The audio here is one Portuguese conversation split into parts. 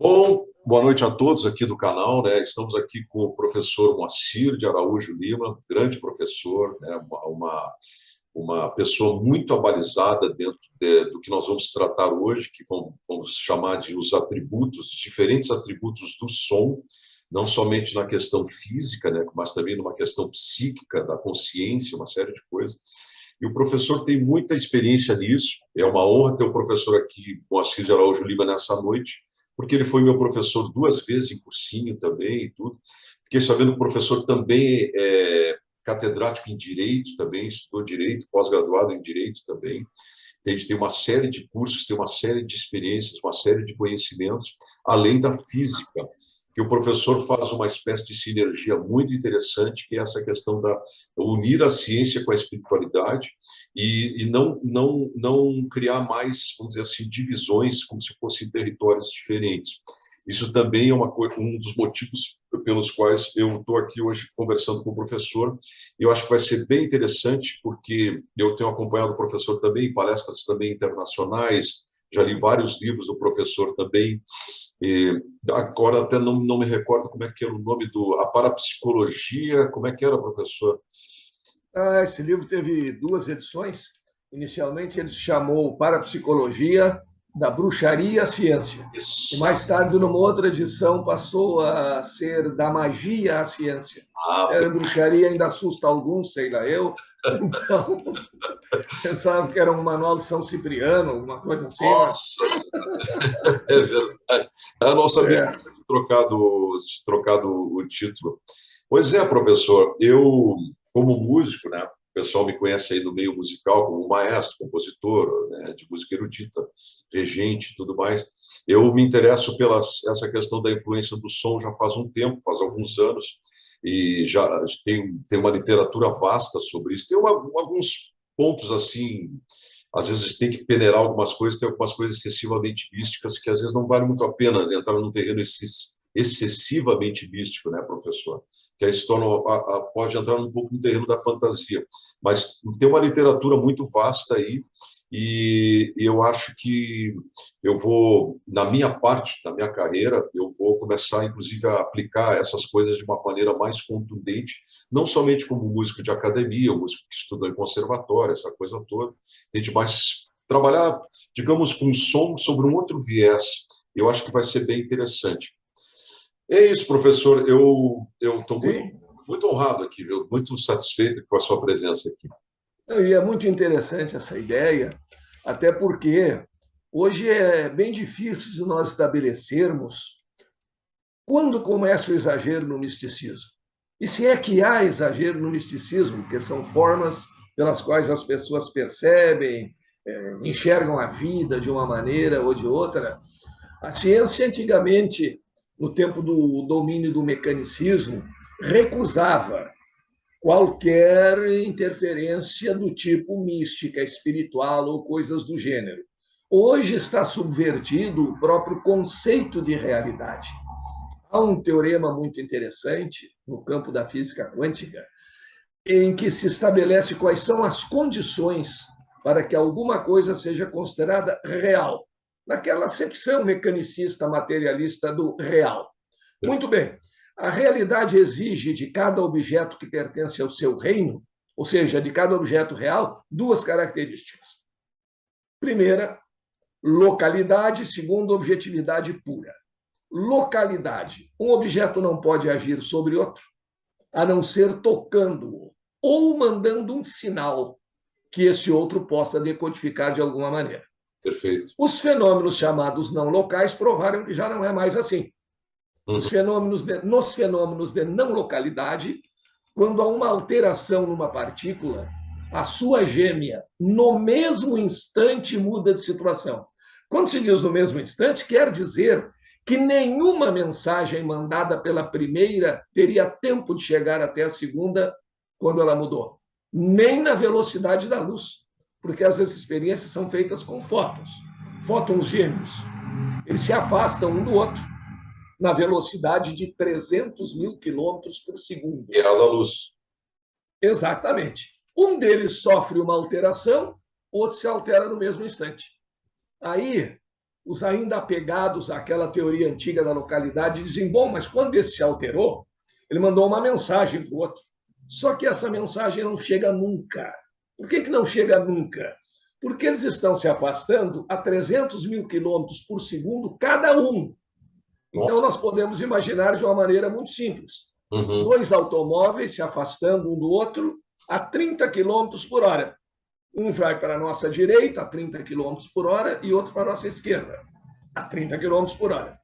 Bom, boa noite a todos aqui do canal, né? Estamos aqui com o professor Moacir de Araújo Lima, grande professor, né? Uma pessoa muito abalizada dentro do que nós vamos tratar hoje, que vamos chamar de os atributos, diferentes atributos do som, não somente na questão física, né? Mas também numa questão psíquica, da consciência, uma série de coisas. E o professor tem muita experiência nisso. É uma honra ter o professor aqui, Moacir de Araújo Lima, nessa noite, porque ele foi meu professor duas vezes em cursinho também e tudo. Fiquei sabendo que o professor também é catedrático em Direito também, estudou Direito, pós-graduado em Direito também. A gente tem uma série de cursos, tem uma série de experiências, uma série de conhecimentos, além da física, que o professor faz uma espécie de sinergia muito interessante, que é essa questão da unir a ciência com a espiritualidade e não criar mais, vamos dizer assim, divisões como se fossem territórios diferentes. Isso também é um dos motivos pelos quais eu estou aqui hoje conversando com o professor. Eu acho que vai ser bem interessante, porque eu tenho acompanhado o professor também em palestras também internacionais, já li vários livros do professor também. E agora até não me recordo como é que era o nome a parapsicologia, como é que era, professor? Esse livro teve duas edições. Inicialmente ele se chamou Parapsicologia da Bruxaria à Ciência. E mais Exato. tarde, numa outra edição, passou a ser da Magia à Ciência. Ah, Bruxaria ainda assusta alguns, sei lá eu. Então, pensava que era um manual de São Cipriano, alguma coisa assim, mas... nossa, é verdade. Eu não sabia que É. tinha trocado o título. Pois é, professor, eu, como músico, né, o pessoal me conhece aí no meio musical como maestro, compositor, né, de música erudita, regente e tudo mais. Eu me interesso pela essa questão da influência do som já faz um tempo, faz alguns anos, e já tem uma literatura vasta sobre isso. Tem alguns pontos assim, às vezes tem que peneirar algumas coisas, tem algumas coisas excessivamente místicas que às vezes não vale muito a pena entrar num terreno excessivamente místico, né, professor? Que aí se torna, pode entrar um pouco no terreno da fantasia. Mas tem uma literatura muito vasta aí, e eu acho que eu vou, na minha parte, na minha carreira, eu vou começar, inclusive, a aplicar essas coisas de uma maneira mais contundente, não somente como músico de academia, o músico que estudou em conservatório, essa coisa toda, tem de mais trabalhar, digamos, com som sobre um outro viés. Eu acho que vai ser bem interessante. É isso, professor. Eu estou Sim. muito honrado aqui, viu? Muito satisfeito com a sua presença aqui. E é muito interessante essa ideia, até porque hoje é bem difícil de nós estabelecermos quando começa o exagero no misticismo. E se é que há exagero no misticismo, porque são formas pelas quais as pessoas percebem, enxergam a vida de uma maneira ou de outra. A ciência, antigamente, no tempo do domínio do mecanicismo, recusava qualquer interferência do tipo mística, espiritual ou coisas do gênero. Hoje está subvertido o próprio conceito de realidade. Há um teorema muito interessante no campo da física quântica, em que se estabelece quais são as condições para que alguma coisa seja considerada real, naquela acepção mecanicista, materialista do real. Muito bem, a realidade exige de cada objeto que pertence ao seu reino, ou seja, de cada objeto real, duas características. Primeira, localidade, segunda, objetividade pura. Localidade. Um objeto não pode agir sobre outro, a não ser tocando-o ou mandando um sinal que esse outro possa decodificar de alguma maneira. Perfeito. Os fenômenos chamados não locais provaram que já não é mais assim. Uhum. Nos fenômenos de não localidade, quando há uma alteração numa partícula, a sua gêmea, no mesmo instante, muda de situação. Quando se diz no mesmo instante, quer dizer que nenhuma mensagem mandada pela primeira teria tempo de chegar até a segunda quando ela mudou, nem na velocidade da luz, porque as experiências são feitas com fótons gêmeos. Eles se afastam um do outro na velocidade de 300 mil quilômetros por segundo. E a da luz. Exatamente. Um deles sofre uma alteração, o outro se altera no mesmo instante. Aí, os ainda apegados àquela teoria antiga da localidade dizem, bom, mas quando esse se alterou, ele mandou uma mensagem para o outro. Só que essa mensagem não chega nunca. Por que não chega nunca? Porque eles estão se afastando a 300 mil quilômetros por segundo cada um. Então, nós podemos imaginar de uma maneira muito simples. Dois automóveis se afastando um do outro a 30 quilômetros por hora. Um vai para a nossa direita, a 30 quilômetros por hora, e outro para a nossa esquerda, a 30 quilômetros por hora.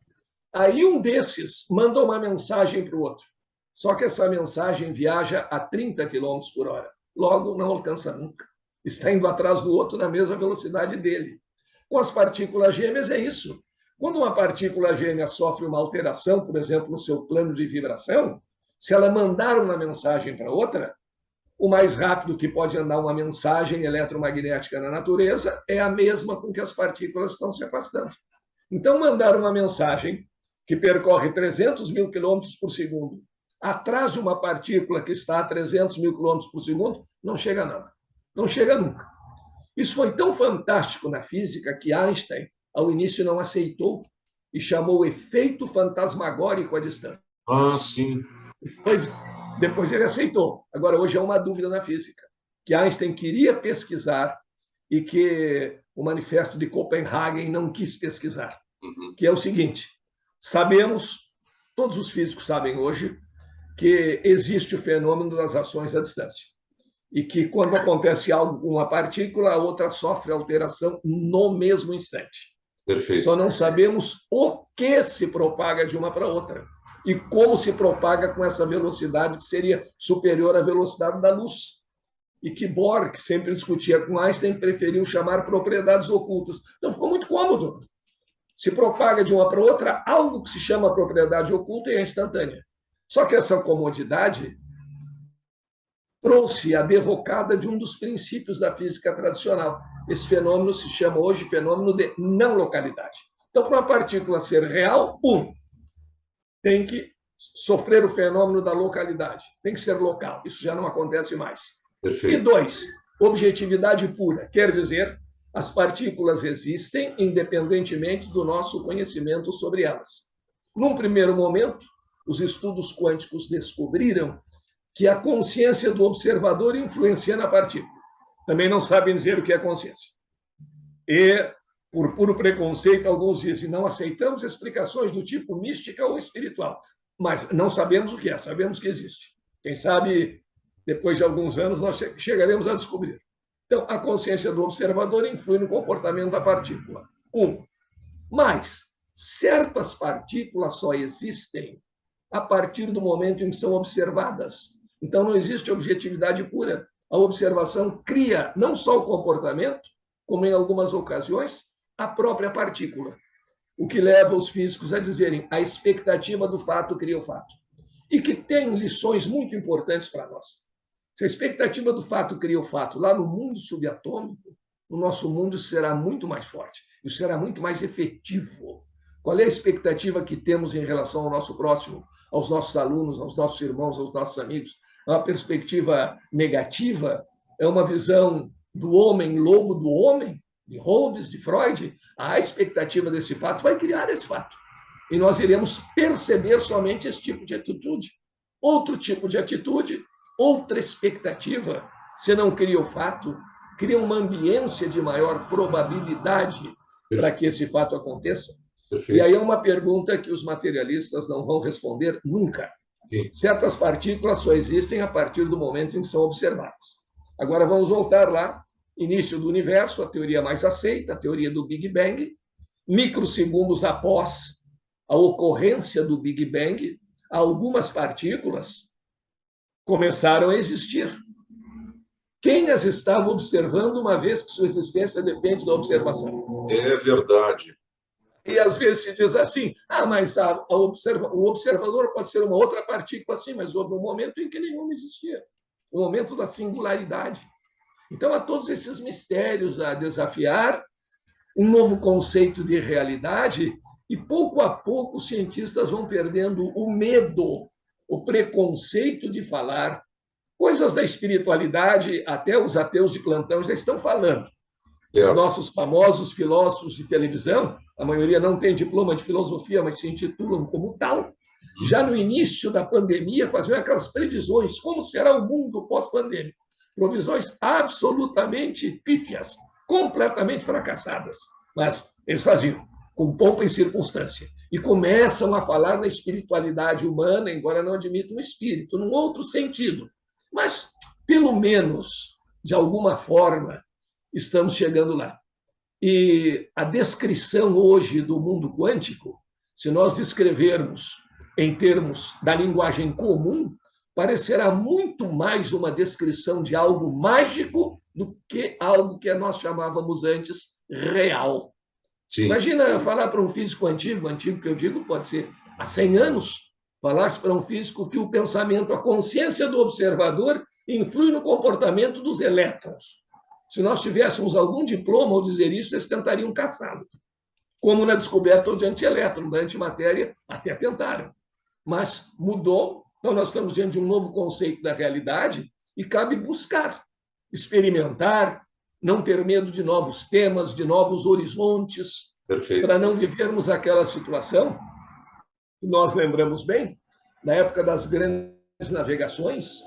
Aí um desses manda uma mensagem para o outro. Só que essa mensagem viaja a 30 quilômetros por hora. Logo, não alcança nunca. Está indo atrás do outro na mesma velocidade dele. Com as partículas gêmeas é isso. Quando uma partícula gêmea sofre uma alteração, por exemplo, no seu plano de vibração, se ela mandar uma mensagem para outra, o mais rápido que pode andar uma mensagem eletromagnética na natureza é a mesma com que as partículas estão se afastando. Então, mandar uma mensagem que percorre 300 mil quilômetros por segundo atrás de uma partícula que está a 300 mil quilômetros por segundo, não chega a nada. Não chega nunca. Isso foi tão fantástico na física que Einstein, ao início, não aceitou e chamou o efeito fantasmagórico à distância. Ah, sim. Depois ele aceitou. Agora, hoje é uma dúvida na física, que Einstein queria pesquisar e que o Manifesto de Copenhague não quis pesquisar, que é o seguinte, sabemos, todos os físicos sabem hoje, que existe o fenômeno das ações à distância e que quando acontece algo com uma partícula, a outra sofre alteração no mesmo instante. Perfeito. Só não sabemos o que se propaga de uma para outra e como se propaga com essa velocidade que seria superior à velocidade da luz. E que Bohr, que sempre discutia com Einstein, preferiu chamar propriedades ocultas. Então ficou muito cômodo. Se propaga de uma para outra algo que se chama propriedade oculta e é instantânea. Só que essa comodidade trouxe a derrocada de um dos princípios da física tradicional. Esse fenômeno se chama hoje fenômeno de não localidade. Então, para uma partícula ser real, tem que sofrer o fenômeno da localidade, tem que ser local. Isso já não acontece mais. Perfeito. E 2, objetividade pura, quer dizer, as partículas existem independentemente do nosso conhecimento sobre elas. Num primeiro momento, os estudos quânticos descobriram que a consciência do observador influencia na partícula. Também não sabem dizer o que é consciência. E, por puro preconceito, alguns dizem, não aceitamos explicações do tipo mística ou espiritual, mas não sabemos o que é, sabemos que existe. Quem sabe, depois de alguns anos, nós chegaremos a descobrir. Então, a consciência do observador influi no comportamento da partícula. Mas, certas partículas só existem a partir do momento em que são observadas. Então, não existe objetividade pura. A observação cria não só o comportamento, como em algumas ocasiões, a própria partícula. O que leva os físicos a dizerem a expectativa do fato cria o fato. E que tem lições muito importantes para nós. Se a expectativa do fato cria o fato lá no mundo subatômico, no nosso mundo isso será muito mais forte, isso será muito mais efetivo. Qual é a expectativa que temos em relação ao nosso próximo, aos nossos alunos, aos nossos irmãos, aos nossos amigos? É uma perspectiva negativa? É uma visão do homem lobo do homem? De Hobbes, de Freud? A expectativa desse fato vai criar esse fato. E nós iremos perceber somente esse tipo de atitude. Outro tipo de atitude, outra expectativa, se não cria o fato, cria uma ambiência de maior probabilidade para que esse fato aconteça. Perfeito. E aí é uma pergunta que os materialistas não vão responder nunca. Sim. Certas partículas só existem a partir do momento em que são observadas. Agora vamos voltar lá, início do universo, a teoria mais aceita, a teoria do Big Bang. Microsegundos após a ocorrência do Big Bang, algumas partículas começaram a existir. Quem as estava observando, uma vez que sua existência depende da observação? É verdade. E às vezes se diz assim, mas o observador pode ser uma outra partícula assim, mas houve um momento em que nenhuma existia, o momento da singularidade. Então há todos esses mistérios a desafiar, um novo conceito de realidade, e pouco a pouco os cientistas vão perdendo o medo, o preconceito de falar. Coisas da espiritualidade, até os ateus de plantão já estão falando. Os certo. nossos famosos filósofos de televisão, a maioria não tem diploma de filosofia, mas se intitulam como tal, já no início da pandemia faziam aquelas previsões, como será o mundo pós-pandêmico. Provisões absolutamente pífias, completamente fracassadas, mas eles faziam, com pompa e circunstância. E começam a falar na espiritualidade humana, embora não admitam o espírito, num outro sentido. Mas, pelo menos, de alguma forma, estamos chegando lá. E a descrição hoje do mundo quântico, se nós descrevermos em termos da linguagem comum, parecerá muito mais uma descrição de algo mágico do que algo que nós chamávamos antes real. Sim, Imagina falar para um físico antigo, antigo que eu digo pode ser há 100 anos, falasse para um físico que o pensamento, a consciência do observador influi no comportamento dos elétrons. Se nós tivéssemos algum diploma ao dizer isso, eles tentariam caçá-lo. Como na descoberta de antielétron, da antimatéria, até tentaram. Mas mudou, então nós estamos diante de um novo conceito da realidade e cabe buscar, experimentar, não ter medo de novos temas, de novos horizontes, perfeito. para não vivermos aquela situação que nós lembramos bem, na época das grandes navegações,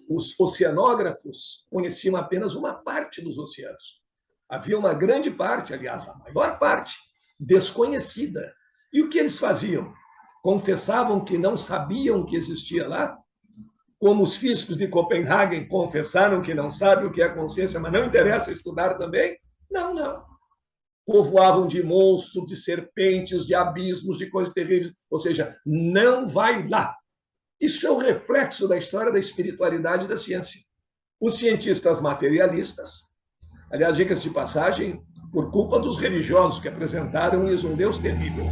os oceanógrafos conheciam apenas uma parte dos oceanos. Havia uma grande parte, aliás, a maior parte, desconhecida. E o que eles faziam? Confessavam que não sabiam que existia lá, como os físicos de Copenhague confessaram que não sabem o que é consciência, mas não interessa estudar também? Não, não. Povoavam de monstros, de serpentes, de abismos, de coisas terríveis. Ou seja, não vai lá. Isso é o reflexo da história da espiritualidade e da ciência. Os cientistas materialistas, aliás, dicas de passagem, por culpa dos religiosos que apresentaram-lhes um Deus terrível.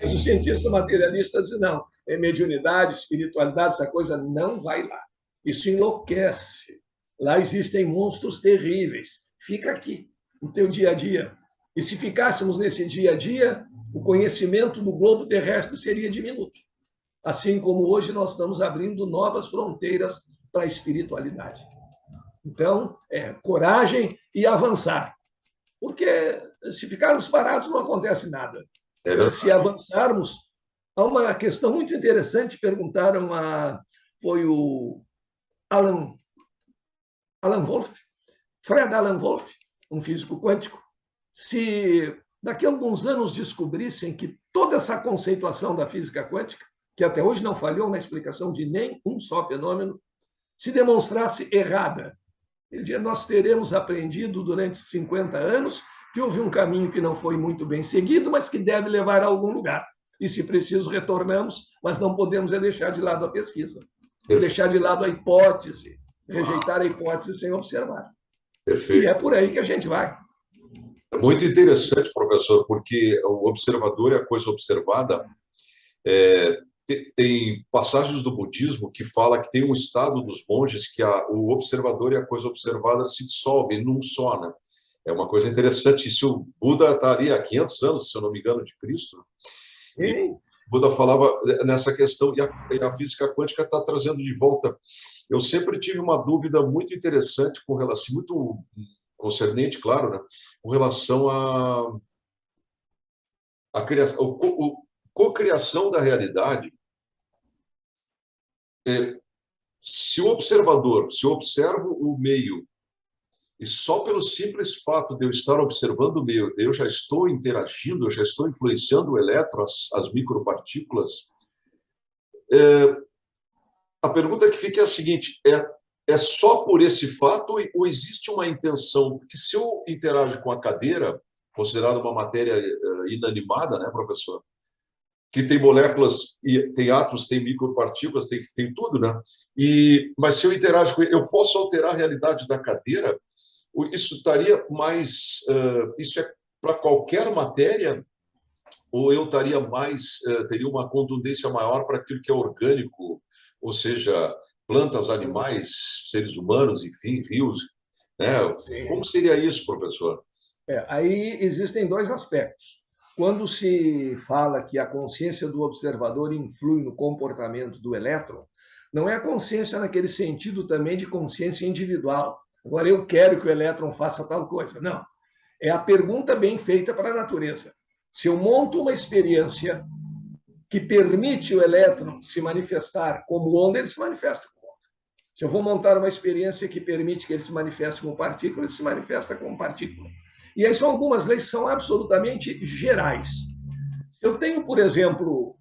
Mas os cientistas materialistas dizem, não, é mediunidade, espiritualidade, essa coisa não vai lá. Isso enlouquece. Lá existem monstros terríveis. Fica aqui, no teu dia a dia. E se ficássemos nesse dia a dia, o conhecimento do globo terrestre seria diminuto. Assim como hoje nós estamos abrindo novas fronteiras para a espiritualidade. Então, coragem e avançar. Porque se ficarmos parados não acontece nada. É verdade. Se avançarmos, há uma questão muito interessante, perguntaram foi o Alan Wolf, Fred Alan Wolf, um físico quântico, se daqui a alguns anos descobrissem que toda essa conceituação da física quântica, que até hoje não falhou na explicação de nem um só fenômeno, se demonstrasse errada. Ele dizia, nós teremos aprendido durante 50 anos que houve um caminho que não foi muito bem seguido, mas que deve levar a algum lugar. E, se preciso, retornamos, mas não podemos deixar de lado a pesquisa, deixar de lado a hipótese, rejeitar a hipótese sem observar. E Perfeito. é por aí que a gente vai. É muito interessante, professor, porque o observador e a coisa observada tem passagens do budismo que fala que tem um estado dos monges que o observador e a coisa observada se dissolvem num só, né? É uma coisa interessante. Se o Buda está ali há 500 anos, se eu não me engano, de Cristo, e E, o Buda falava nessa questão e a física quântica está trazendo de volta. Eu sempre tive uma dúvida muito interessante com relação, muito concernente, claro, né, com relação à criação, cocriação da realidade. Se o observador, se eu observo o meio e só pelo simples fato de eu estar observando o meio, eu já estou interagindo, eu já estou influenciando o elétron, as micropartículas, a pergunta que fica é a seguinte, é só por esse fato ou existe uma intenção? Porque se eu interajo com a cadeira, considerada uma matéria inanimada, né, professor? Que tem moléculas, tem átomos, tem micropartículas, tem tudo, né? Mas se eu interajo com ele, eu posso alterar a realidade da cadeira? Isso estaria mais... isso é para qualquer matéria? Ou eu estaria mais... teria uma contundência maior para aquilo que é orgânico, ou seja, plantas, animais, seres humanos, enfim, rios, né? Como seria isso, professor? aí existem dois aspectos. Quando se fala que a consciência do observador influi no comportamento do elétron, não é a consciência naquele sentido também de consciência individual. Agora, eu quero que o elétron faça tal coisa. Não. É a pergunta bem feita para a natureza. Se eu monto uma experiência que permite o elétron se manifestar como onda, ele se manifesta como onda. Se eu vou montar uma experiência que permite que ele se manifeste como partícula, ele se manifesta como partícula. E aí são algumas leis que são absolutamente gerais. Eu tenho, por exemplo,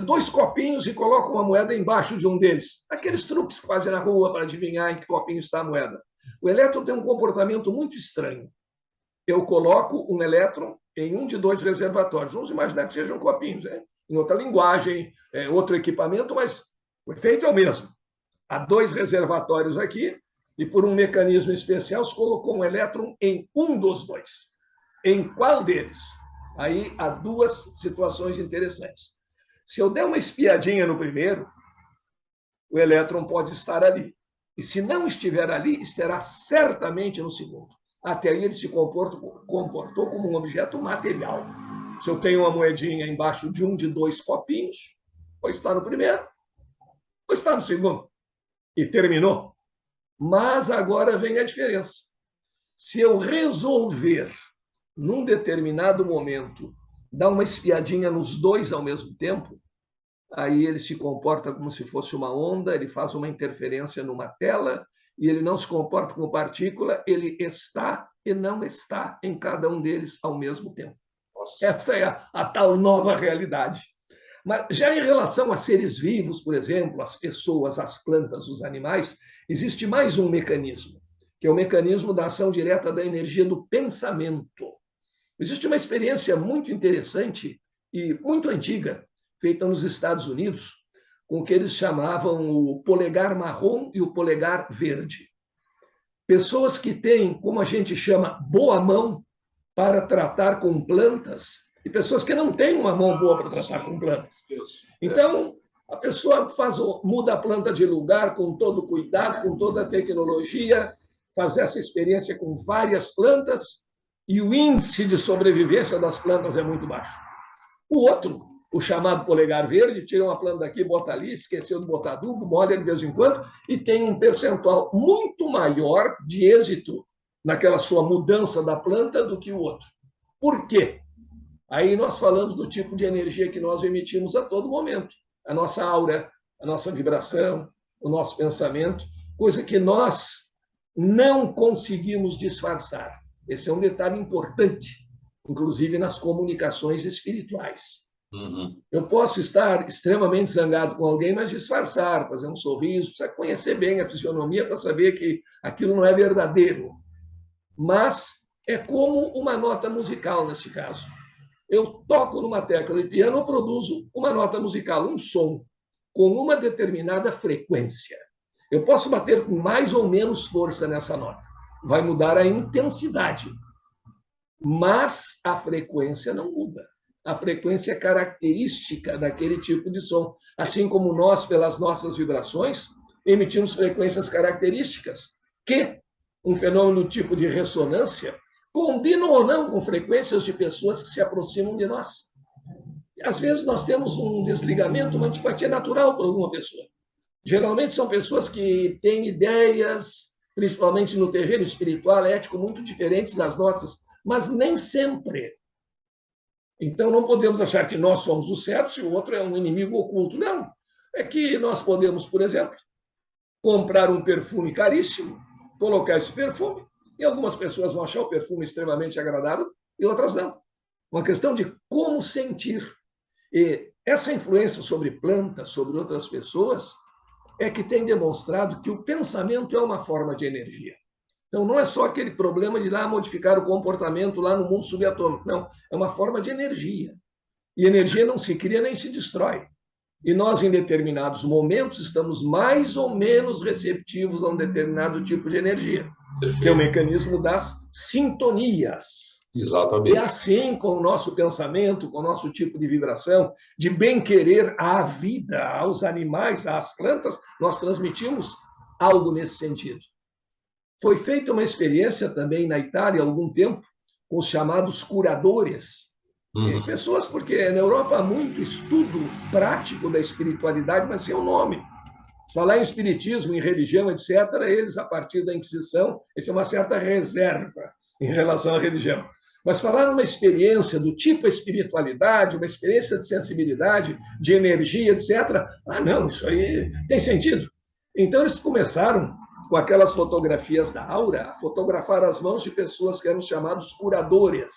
2 copinhos e coloco uma moeda embaixo de um deles. Aqueles truques que fazem na rua para adivinhar em que copinho está a moeda. O elétron tem um comportamento muito estranho. Eu coloco um elétron em um de 2 reservatórios. Vamos imaginar que sejam copinhos, né? Em outra linguagem, outro equipamento, mas o efeito é o mesmo. Há 2 reservatórios aqui e, por um mecanismo especial, se colocou um elétron em um dos 2. Em qual deles? Aí há 2 situações interessantes. Se eu der uma espiadinha no primeiro, o elétron pode estar ali. E se não estiver ali, estará certamente no segundo. Até aí ele se comportou como um objeto material. Se eu tenho uma moedinha embaixo de um de 2 copinhos, ou está no primeiro, ou está no segundo. E terminou. Mas agora vem a diferença. Se eu resolver, num determinado momento, dar uma espiadinha nos 2 ao mesmo tempo, aí ele se comporta como se fosse uma onda, ele faz uma interferência numa tela, e ele não se comporta como partícula, ele está e não está em cada um deles ao mesmo tempo. Nossa. Essa é a tal nova realidade. Mas já em relação a seres vivos, por exemplo, as pessoas, as plantas, os animais, existe mais um mecanismo, que é o mecanismo da ação direta da energia do pensamento. Existe uma experiência muito interessante e muito antiga, feita nos Estados Unidos, com o que eles chamavam o polegar marrom e o polegar verde. Pessoas que têm, como a gente chama, boa mão para tratar com plantas, e pessoas que não têm uma mão boa para tratar com plantas. Então, a pessoa muda a planta de lugar com todo cuidado, com toda a tecnologia, faz essa experiência com várias plantas, e o índice de sobrevivência das plantas é muito baixo. O outro, o chamado polegar verde, tira uma planta daqui, bota ali, esqueceu de botar adubo, molha de vez em quando, e tem um percentual muito maior de êxito naquela sua mudança da planta do que o outro. Por quê? Aí nós falamos do tipo de energia que nós emitimos a todo momento. A nossa aura, a nossa vibração, o nosso pensamento, coisa que nós não conseguimos disfarçar. Esse é um detalhe importante, inclusive nas comunicações espirituais. Uhum. Eu posso estar extremamente zangado com alguém, mas disfarçar, fazer um sorriso, precisa conhecer bem a fisionomia para saber que aquilo não é verdadeiro. Mas é como uma nota musical, neste caso. Eu toco numa tecla de piano, eu produzo uma nota musical, um som, com uma determinada frequência. Eu posso bater com mais ou menos força nessa nota. Vai mudar a intensidade. Mas a frequência não muda. A frequência é característica daquele tipo de som. Assim como nós, pelas nossas vibrações, emitimos frequências características que um fenômeno tipo de ressonância combinam ou não com frequências de pessoas que se aproximam de nós. Às vezes nós temos um desligamento, uma antipatia natural por alguma pessoa. Geralmente são pessoas que têm ideias, principalmente no terreno espiritual, ético, muito diferentes das nossas, mas nem sempre. Então não podemos achar que nós somos o certo e o outro é um inimigo oculto. Não. É que nós podemos, por exemplo, comprar um perfume caríssimo, colocar esse perfume, e algumas pessoas vão achar o perfume extremamente agradável e outras não. Uma questão de como sentir. E essa influência sobre plantas, sobre outras pessoas, é que tem demonstrado que o pensamento é uma forma de energia. Então, não é só aquele problema de lá modificar o comportamento lá no mundo subatômico. Não, é uma forma de energia. E energia não se cria nem se destrói. E nós, em determinados momentos, estamos mais ou menos receptivos a um determinado tipo de energia, que é o mecanismo das sintonias. Exatamente. E assim, com o nosso pensamento, com o nosso tipo de vibração, de bem-querer à vida, aos animais, às plantas, nós transmitimos algo nesse sentido. Foi feita uma experiência também na Itália há algum tempo com os chamados curadores. Pessoas, porque na Europa há muito estudo prático da espiritualidade, mas sem o nome. Falar em espiritismo, em religião, etc., eles, a partir da Inquisição, eles têm uma certa reserva em relação à religião. Mas falar numa experiência do tipo espiritualidade, uma experiência de sensibilidade, de energia, etc., ah, não, isso aí tem sentido. Então, eles começaram, com aquelas fotografias da aura, a fotografar as mãos de pessoas que eram chamados curadores.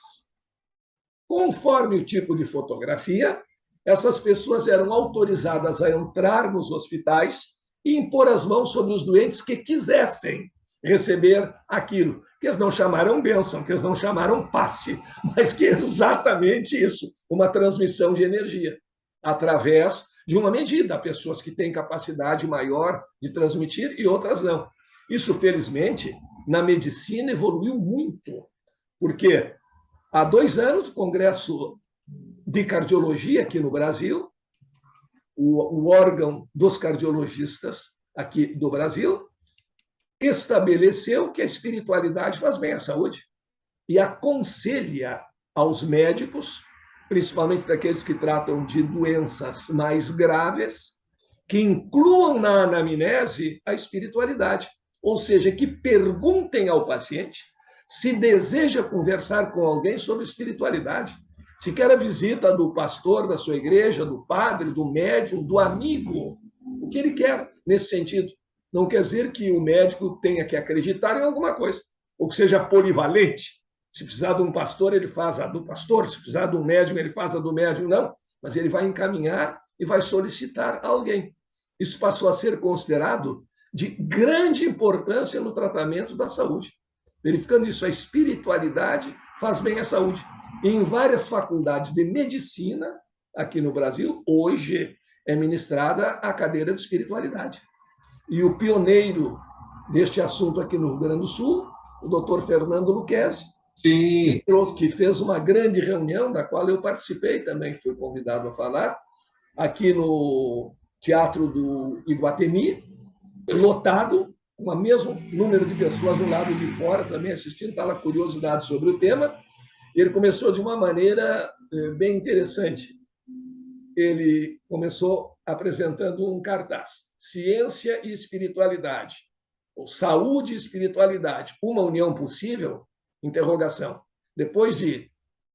Conforme o tipo de fotografia, essas pessoas eram autorizadas a entrar nos hospitais e impor as mãos sobre os doentes que quisessem receber aquilo, que eles não chamaram bênção, que eles não chamaram passe, mas que é exatamente isso, uma transmissão de energia, através de uma medida. Há pessoas que têm capacidade maior de transmitir e outras não. Isso, felizmente, na medicina evoluiu muito, porque há 2 anos, o Congresso de Cardiologia aqui no Brasil, o órgão dos cardiologistas aqui do Brasil, estabeleceu que a espiritualidade faz bem à saúde e aconselha aos médicos, principalmente daqueles que tratam de doenças mais graves, que incluam na anamnese a espiritualidade, ou seja, que perguntem ao paciente se deseja conversar com alguém sobre espiritualidade, se quer a visita do pastor da sua igreja, do padre, do médium, do amigo, o que ele quer nesse sentido. Não quer dizer que o médico tenha que acreditar em alguma coisa, ou que seja polivalente. Se precisar de um pastor, ele faz a do pastor, se precisar de um médium, ele faz a do médium, não. Mas ele vai encaminhar e vai solicitar alguém. Isso passou a ser considerado de grande importância no tratamento da saúde. Verificando isso, a espiritualidade faz bem à saúde. E em várias faculdades de medicina, aqui no Brasil, hoje é ministrada a cadeira de espiritualidade. E o pioneiro deste assunto aqui no Rio Grande do Sul, o doutor Fernando Luquezzi, que fez uma grande reunião, da qual eu participei também, fui convidado a falar, aqui no Teatro do Iguatemi, lotado, com o mesmo número de pessoas do lado de fora também assistindo, estava curiosidade sobre o tema. Ele começou de uma maneira bem interessante. Ele começou apresentando um cartaz: ciência e espiritualidade, ou saúde e espiritualidade, uma união possível? Interrogação. Depois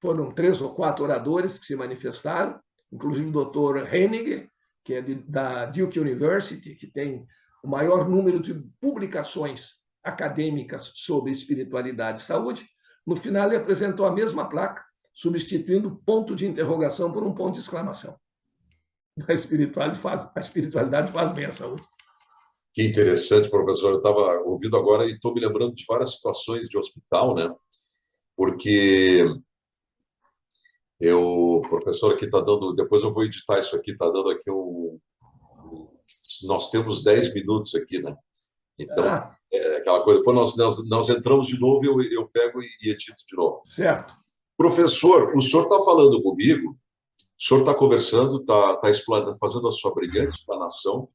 foram 3 ou 4 oradores que se manifestaram, inclusive o Dr. Henning, que é da Duke University, que tem o maior número de publicações acadêmicas sobre espiritualidade e saúde. No final, ele apresentou a mesma placa, substituindo ponto de interrogação por um ponto de exclamação. A espiritualidade faz bem à saúde. Que interessante, professor. Eu estava ouvindo agora e estou me lembrando de várias situações de hospital, né? Porque o professor aqui está dando, depois eu vou editar isso aqui, está dando aqui nós temos 10 minutos aqui, né? Então, é aquela coisa, depois nós entramos de novo e eu pego e edito de novo. Certo. Professor, o senhor está falando comigo, o senhor está conversando, está fazendo a sua brilhante explanação,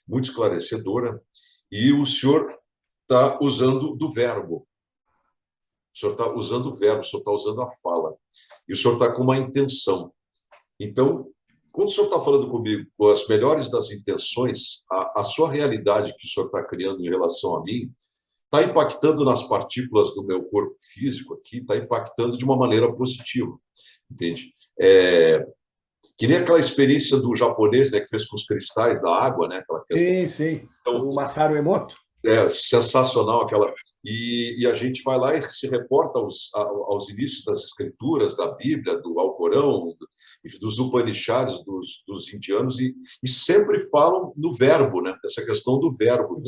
muito esclarecedora, e o senhor está usando do verbo. O senhor está usando o verbo, o senhor está usando a fala. E o senhor está com uma intenção. Então, quando o senhor está falando comigo com as melhores das intenções, a sua realidade que o senhor está criando em relação a mim está impactando nas partículas do meu corpo físico aqui, está impactando de uma maneira positiva, entende? Que nem aquela experiência do japonês, né, que fez com os cristais da água, né? Aquela questão. Sim. Então, o Masaru Emoto. É sensacional aquela. E a gente vai lá e se reporta aos inícios das escrituras, da Bíblia, do Alcorão, dos Upanishads, dos indianos, e sempre falam no verbo, né? Essa questão do verbo.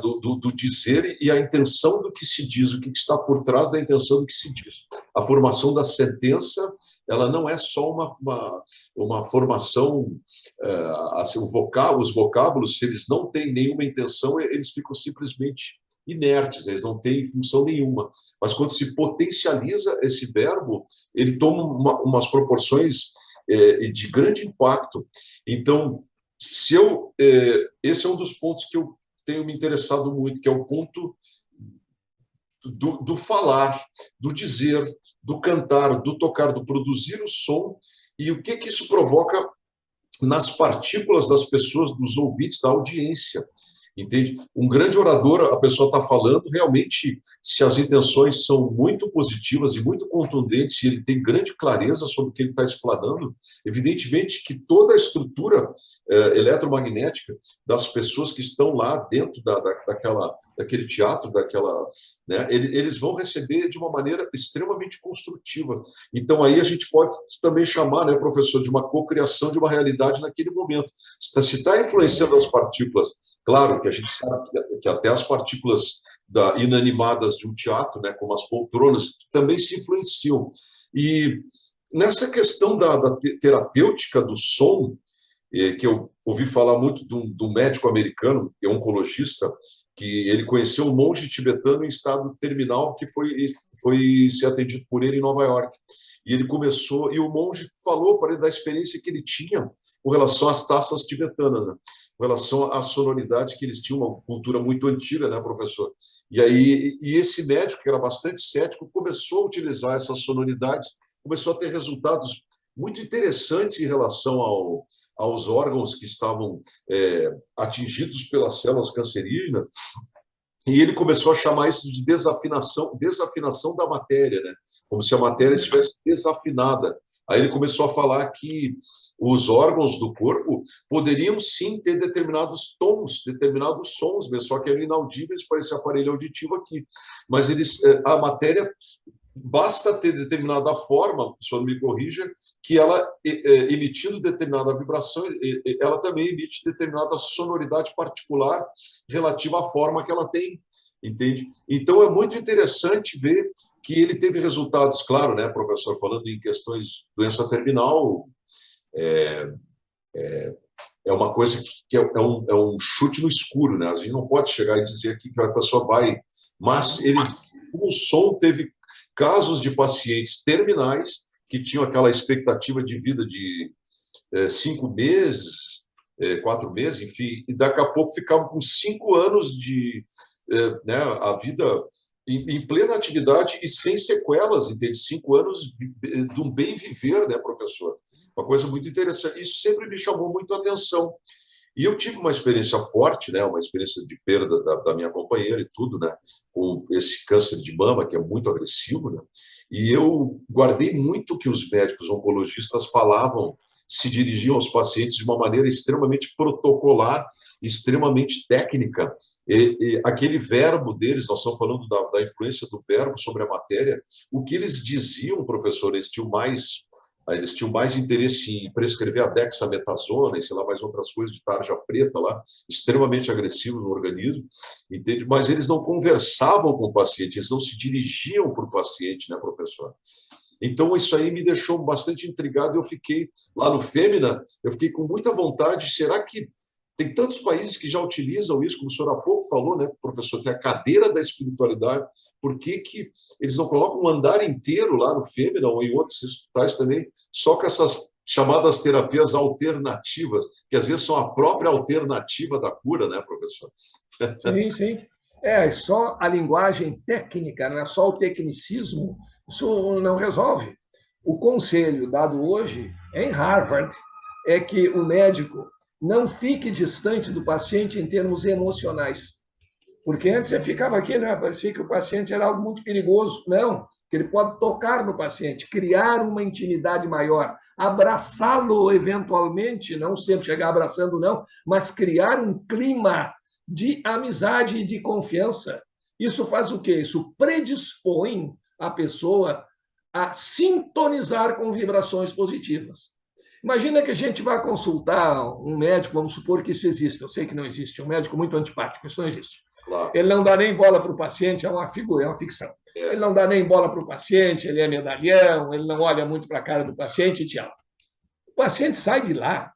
Do dizer e a intenção do que se diz, o que está por trás da intenção do que se diz. A formação da sentença, ela não é só uma formação, assim, os vocábulos, se eles não têm nenhuma intenção, eles ficam simplesmente inertes, eles não têm função nenhuma. Mas quando se potencializa esse verbo, ele toma umas proporções de grande impacto. Então, esse é um dos pontos que eu tenho me interessado muito, que é o ponto do falar, do dizer, do cantar, do tocar, do produzir o som, e o que isso provoca nas partículas das pessoas, dos ouvintes, da audiência. entende? Um grande orador, a pessoa está falando, realmente, se as intenções são muito positivas e muito contundentes, e ele tem grande clareza sobre o que ele está explanando, evidentemente que toda a estrutura eletromagnética das pessoas que estão lá dentro daquele teatro, né, eles vão receber de uma maneira extremamente construtiva. Então, aí a gente pode também chamar, né, professor, de uma cocriação de uma realidade naquele momento. Se está influenciando as partículas, claro que a gente sabe que até as partículas inanimadas de um teatro, né, como as poltronas, também se influenciam. E nessa questão da terapêutica do som, que eu ouvi falar muito do médico americano, que é oncologista, que ele conheceu um monge tibetano em estado terminal que foi ser atendido por ele em Nova York. E ele começou, e o monge falou para ele da experiência que ele tinha com relação às taças tibetanas, né? Com relação à sonoridade que eles tinham, uma cultura muito antiga, né, professor? E aí, esse médico, que era bastante cético, começou a utilizar essas sonoridades, começou a ter resultados muito interessantes em relação aos órgãos que estavam atingidos pelas células cancerígenas, e ele começou a chamar isso de desafinação da matéria, né? Como se a matéria estivesse desafinada. Aí ele começou a falar que os órgãos do corpo poderiam sim ter determinados tons, determinados sons, mesmo, só que eram inaudíveis para esse aparelho auditivo aqui. Mas a matéria basta ter determinada forma, o senhor me corrija, que ela, emitindo determinada vibração, ela também emite determinada sonoridade particular relativa à forma que ela tem, entende? Então, é muito interessante ver que ele teve resultados, claro, né, professor, falando em questões de doença terminal, é uma coisa que é um chute no escuro, né? A gente não pode chegar e dizer aqui que a pessoa vai... Mas ele, o som teve casos de pacientes terminais que tinham aquela expectativa de vida de 5 meses, 4 meses, enfim, e daqui a pouco ficavam com 5 anos de né, a vida em plena atividade e sem sequelas, entende? 5 anos de um bem viver, né, professor? Uma coisa muito interessante. Isso sempre me chamou muito a atenção. E eu tive uma experiência forte, né, uma experiência de perda da minha companheira e tudo, né, com esse câncer de mama, que é muito agressivo, né, e eu guardei muito o que os médicos oncologistas falavam, se dirigiam aos pacientes de uma maneira extremamente protocolar, extremamente técnica. E aquele verbo deles, nós estamos falando da influência do verbo sobre a matéria, o que eles diziam, professor, eles tinham mais interesse em prescrever a dexametasona e sei lá, mais outras coisas de tarja preta lá, extremamente agressivos no organismo, entende? Mas eles não conversavam com o paciente, eles não se dirigiam para o paciente, né, professor? Então, isso aí me deixou bastante intrigado. Eu fiquei lá no Fêmea, eu fiquei com muita vontade. Será que tem tantos países que já utilizam isso, como o senhor há pouco falou, né, professor? Tem a cadeira da espiritualidade. Por que eles não colocam um andar inteiro lá no Fêmea ou em outros hospitais também, só com essas chamadas terapias alternativas, que às vezes são a própria alternativa da cura, né, professor? Sim, sim. Só a linguagem técnica, não é só o tecnicismo, isso não resolve. O conselho dado hoje em Harvard é que o médico não fique distante do paciente em termos emocionais. Porque antes você ficava aqui, né? Parecia que o paciente era algo muito perigoso. Não, que ele pode tocar no paciente, criar uma intimidade maior, abraçá-lo eventualmente, não sempre chegar abraçando, não, mas criar um clima de amizade e de confiança. Isso faz o quê? Isso predispõe a pessoa a sintonizar com vibrações positivas. Imagina que a gente vai consultar um médico, vamos supor que isso existe. Eu sei que não existe, um médico muito antipático, isso não existe. Claro. Ele não dá nem bola para o paciente, é uma figura, é uma ficção. Ele não dá nem bola para o paciente, ele é medalhão, ele não olha muito para a cara do paciente e tchau. O paciente sai de lá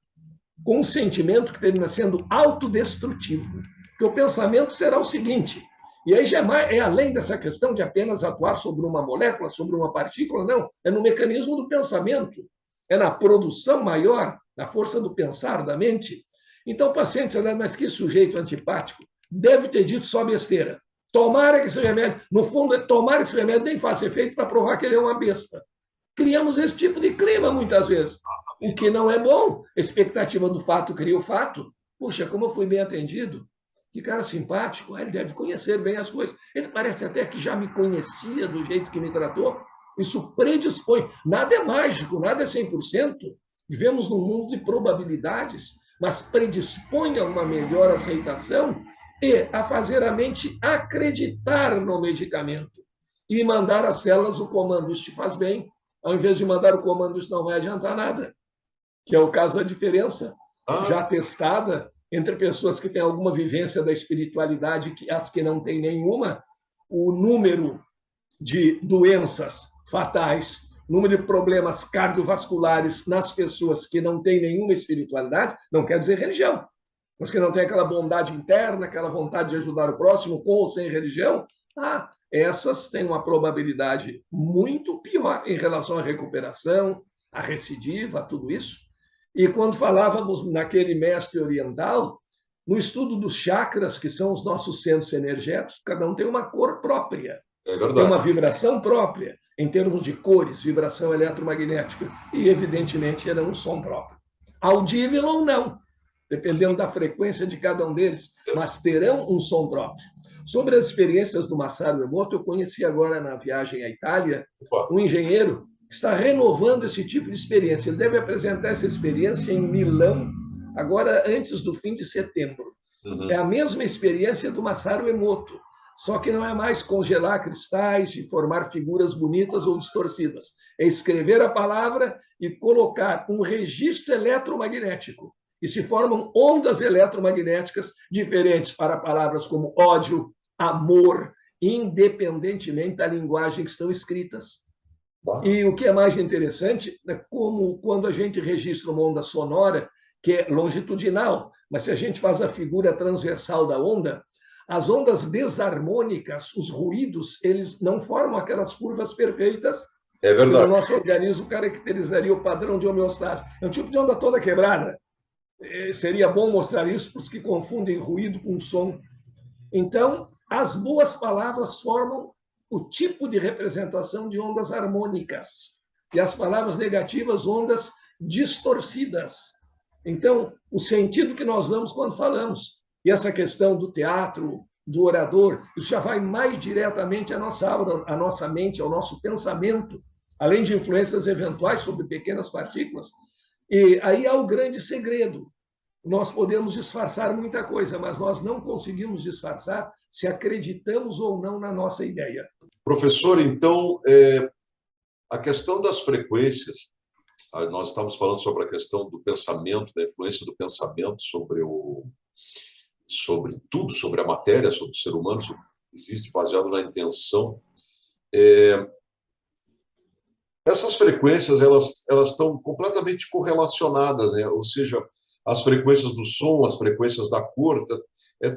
com um sentimento que termina sendo autodestrutivo. Porque o pensamento será o seguinte, e aí já é além dessa questão de apenas atuar sobre uma molécula, sobre uma partícula, não, é no mecanismo do pensamento, é na produção maior, na força do pensar, da mente. Então o paciente, mas que sujeito antipático, deve ter dito só besteira. Tomara que esse remédio, no fundo, tomara que esse remédio nem faça efeito para provar que ele é uma besta. Criamos esse tipo de clima muitas vezes, o que não é bom. A expectativa do fato cria o fato. Puxa, como eu fui bem atendido. Que cara simpático, ele deve conhecer bem as coisas. Ele parece até que já me conhecia do jeito que me tratou. Isso predispõe. Nada é mágico, nada é 100%. Vivemos num mundo de probabilidades, mas predispõe a uma melhor aceitação e a fazer a mente acreditar no medicamento e mandar às células o comando, isso te faz bem, ao invés de mandar o comando, isso não vai adiantar nada, que é o caso da diferença já testada entre pessoas que têm alguma vivência da espiritualidade e as que não têm nenhuma. O número de doenças fatais, número de problemas cardiovasculares nas pessoas que não têm nenhuma espiritualidade, não quer dizer religião, mas que não têm aquela bondade interna, aquela vontade de ajudar o próximo com ou sem religião, essas têm uma probabilidade muito pior em relação à recuperação, à recidiva, a tudo isso. E quando falávamos naquele mestre oriental, no estudo dos chakras, que são os nossos centros energéticos, cada um tem uma cor própria, tem uma vibração própria, em termos de cores, vibração eletromagnética, e evidentemente era um som próprio. Audível ou não, dependendo da frequência de cada um deles, mas terão um som próprio. Sobre as experiências do Masaru Emoto, eu conheci agora na viagem à Itália um engenheiro que está renovando esse tipo de experiência. Ele deve apresentar essa experiência em Milão, agora antes do fim de setembro. É a mesma experiência do Masaru Emoto, só que não é mais congelar cristais e formar figuras bonitas ou distorcidas. É escrever a palavra e colocar um registro eletromagnético. E se formam ondas eletromagnéticas diferentes para palavras como ódio, amor, independentemente da linguagem que estão escritas. E o que é mais interessante é como quando a gente registra uma onda sonora, que é longitudinal, mas se a gente faz a figura transversal da onda, as ondas desarmônicas, os ruídos, eles não formam aquelas curvas perfeitas. É verdade. O nosso organismo caracterizaria o padrão de homeostase. É um tipo de onda toda quebrada. Seria bom mostrar isso para os que confundem ruído com som. Então, as boas palavras formam o tipo de representação de ondas harmônicas e as palavras negativas, ondas distorcidas. Então, o sentido que nós damos quando falamos. E essa questão do teatro, do orador, isso já vai mais diretamente à nossa aura, à nossa mente, ao nosso pensamento, além de influências eventuais sobre pequenas partículas. E aí há o grande segredo. Nós podemos disfarçar muita coisa, mas nós não conseguimos disfarçar se acreditamos ou não na nossa ideia. Professor, então, a questão das frequências, nós estamos falando sobre a questão do pensamento, da influência do pensamento sobre tudo, sobre a matéria, sobre o ser humano, existe baseado na intenção. Essas frequências elas estão completamente correlacionadas, né? Ou seja, as frequências do som, as frequências da cor,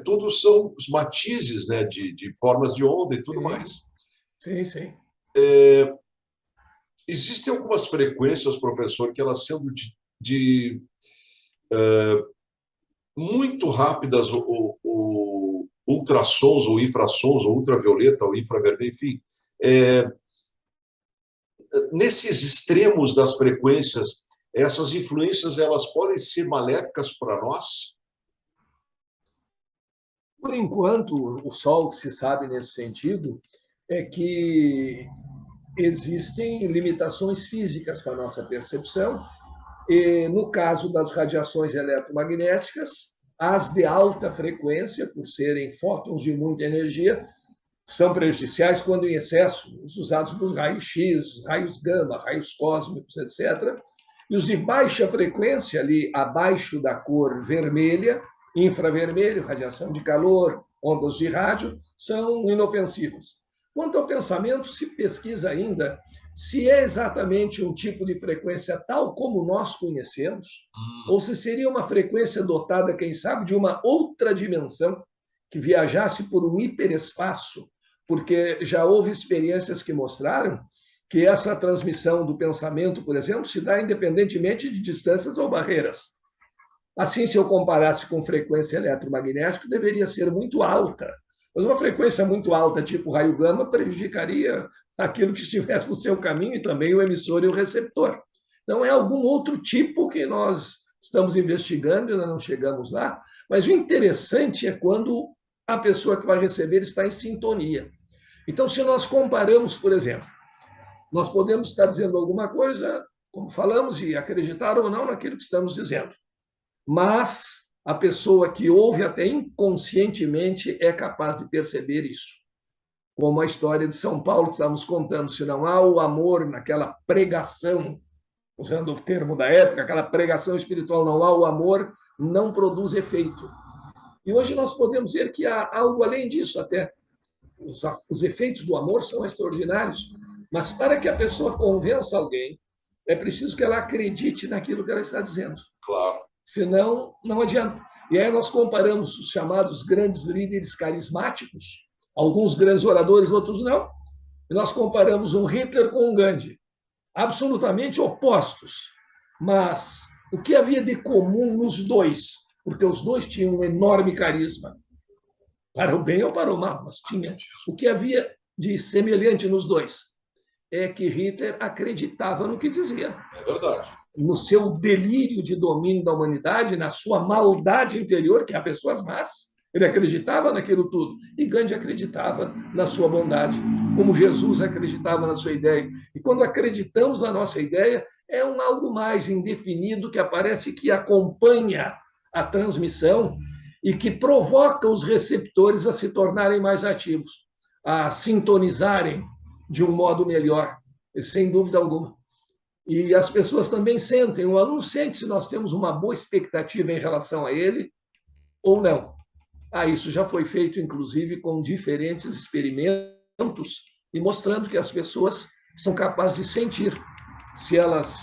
tudo são os matizes, né, de formas de onda e tudo mais. Sim, sim. Existem algumas frequências, professor, que elas sendo muito rápidas, ou ultrassons, ou infrassons, ou ultravioleta, ou infravermelho, enfim. Nesses extremos das frequências, essas influências elas podem ser maléficas para nós? Por enquanto, o Sol, que se sabe nesse sentido, é que existem limitações físicas para a nossa percepção. E, no caso das radiações eletromagnéticas, as de alta frequência, por serem fótons de muita energia, são prejudiciais quando em excesso, os usados dos raios-x, raios gama, raios cósmicos, etc. E os de baixa frequência, ali abaixo da cor vermelha, infravermelho, radiação de calor, ondas de rádio, são inofensivas. Quanto ao pensamento, se pesquisa ainda se é exatamente um tipo de frequência tal como nós conhecemos, ou se seria uma frequência dotada, quem sabe, de uma outra dimensão que viajasse por um hiperespaço, porque já houve experiências que mostraram que essa transmissão do pensamento, por exemplo, se dá independentemente de distâncias ou barreiras. Assim, se eu comparasse com frequência eletromagnética, deveria ser muito alta. Mas uma frequência muito alta, tipo raio gama, prejudicaria aquilo que estivesse no seu caminho e também o emissor e o receptor. Então, é algum outro tipo que nós estamos investigando, ainda não chegamos lá, Mas o interessante é quando a pessoa que vai receber está em sintonia. Então, se nós comparamos, por exemplo, nós podemos estar dizendo alguma coisa, como falamos, e acreditar ou não naquilo que estamos dizendo. Mas a pessoa que ouve até inconscientemente é capaz de perceber isso. Como a história de São Paulo que estamos contando, se não há o amor naquela pregação, usando o termo da época, aquela pregação espiritual, não há o amor, não produz efeito. E hoje nós podemos ver que há algo além disso até. Os efeitos do amor são extraordinários, mas para que a pessoa convença alguém, é preciso que ela acredite naquilo que ela está dizendo. Claro. Senão, não adianta. E aí nós comparamos os chamados grandes líderes carismáticos, alguns grandes oradores, outros não, e nós comparamos um Hitler com um Gandhi, absolutamente opostos. Mas o que havia de comum nos dois? Porque os dois tinham um enorme carisma, para o bem ou para o mal, mas tinha. O que havia de semelhante nos dois é que Hitler acreditava no que dizia. É verdade. No seu delírio de domínio da humanidade, na sua maldade interior, que há pessoas más, ele acreditava naquilo tudo. E Gandhi acreditava na sua bondade, como Jesus acreditava na sua ideia. E quando acreditamos na nossa ideia, é algo mais indefinido que aparece, que acompanha a transmissão e que provoca os receptores a se tornarem mais ativos, a sintonizarem de um modo melhor, sem dúvida alguma. E as pessoas também sentem, o aluno sente se nós temos uma boa expectativa em relação a ele ou não. Isso já foi feito, inclusive, com diferentes experimentos e mostrando que as pessoas são capazes de sentir se elas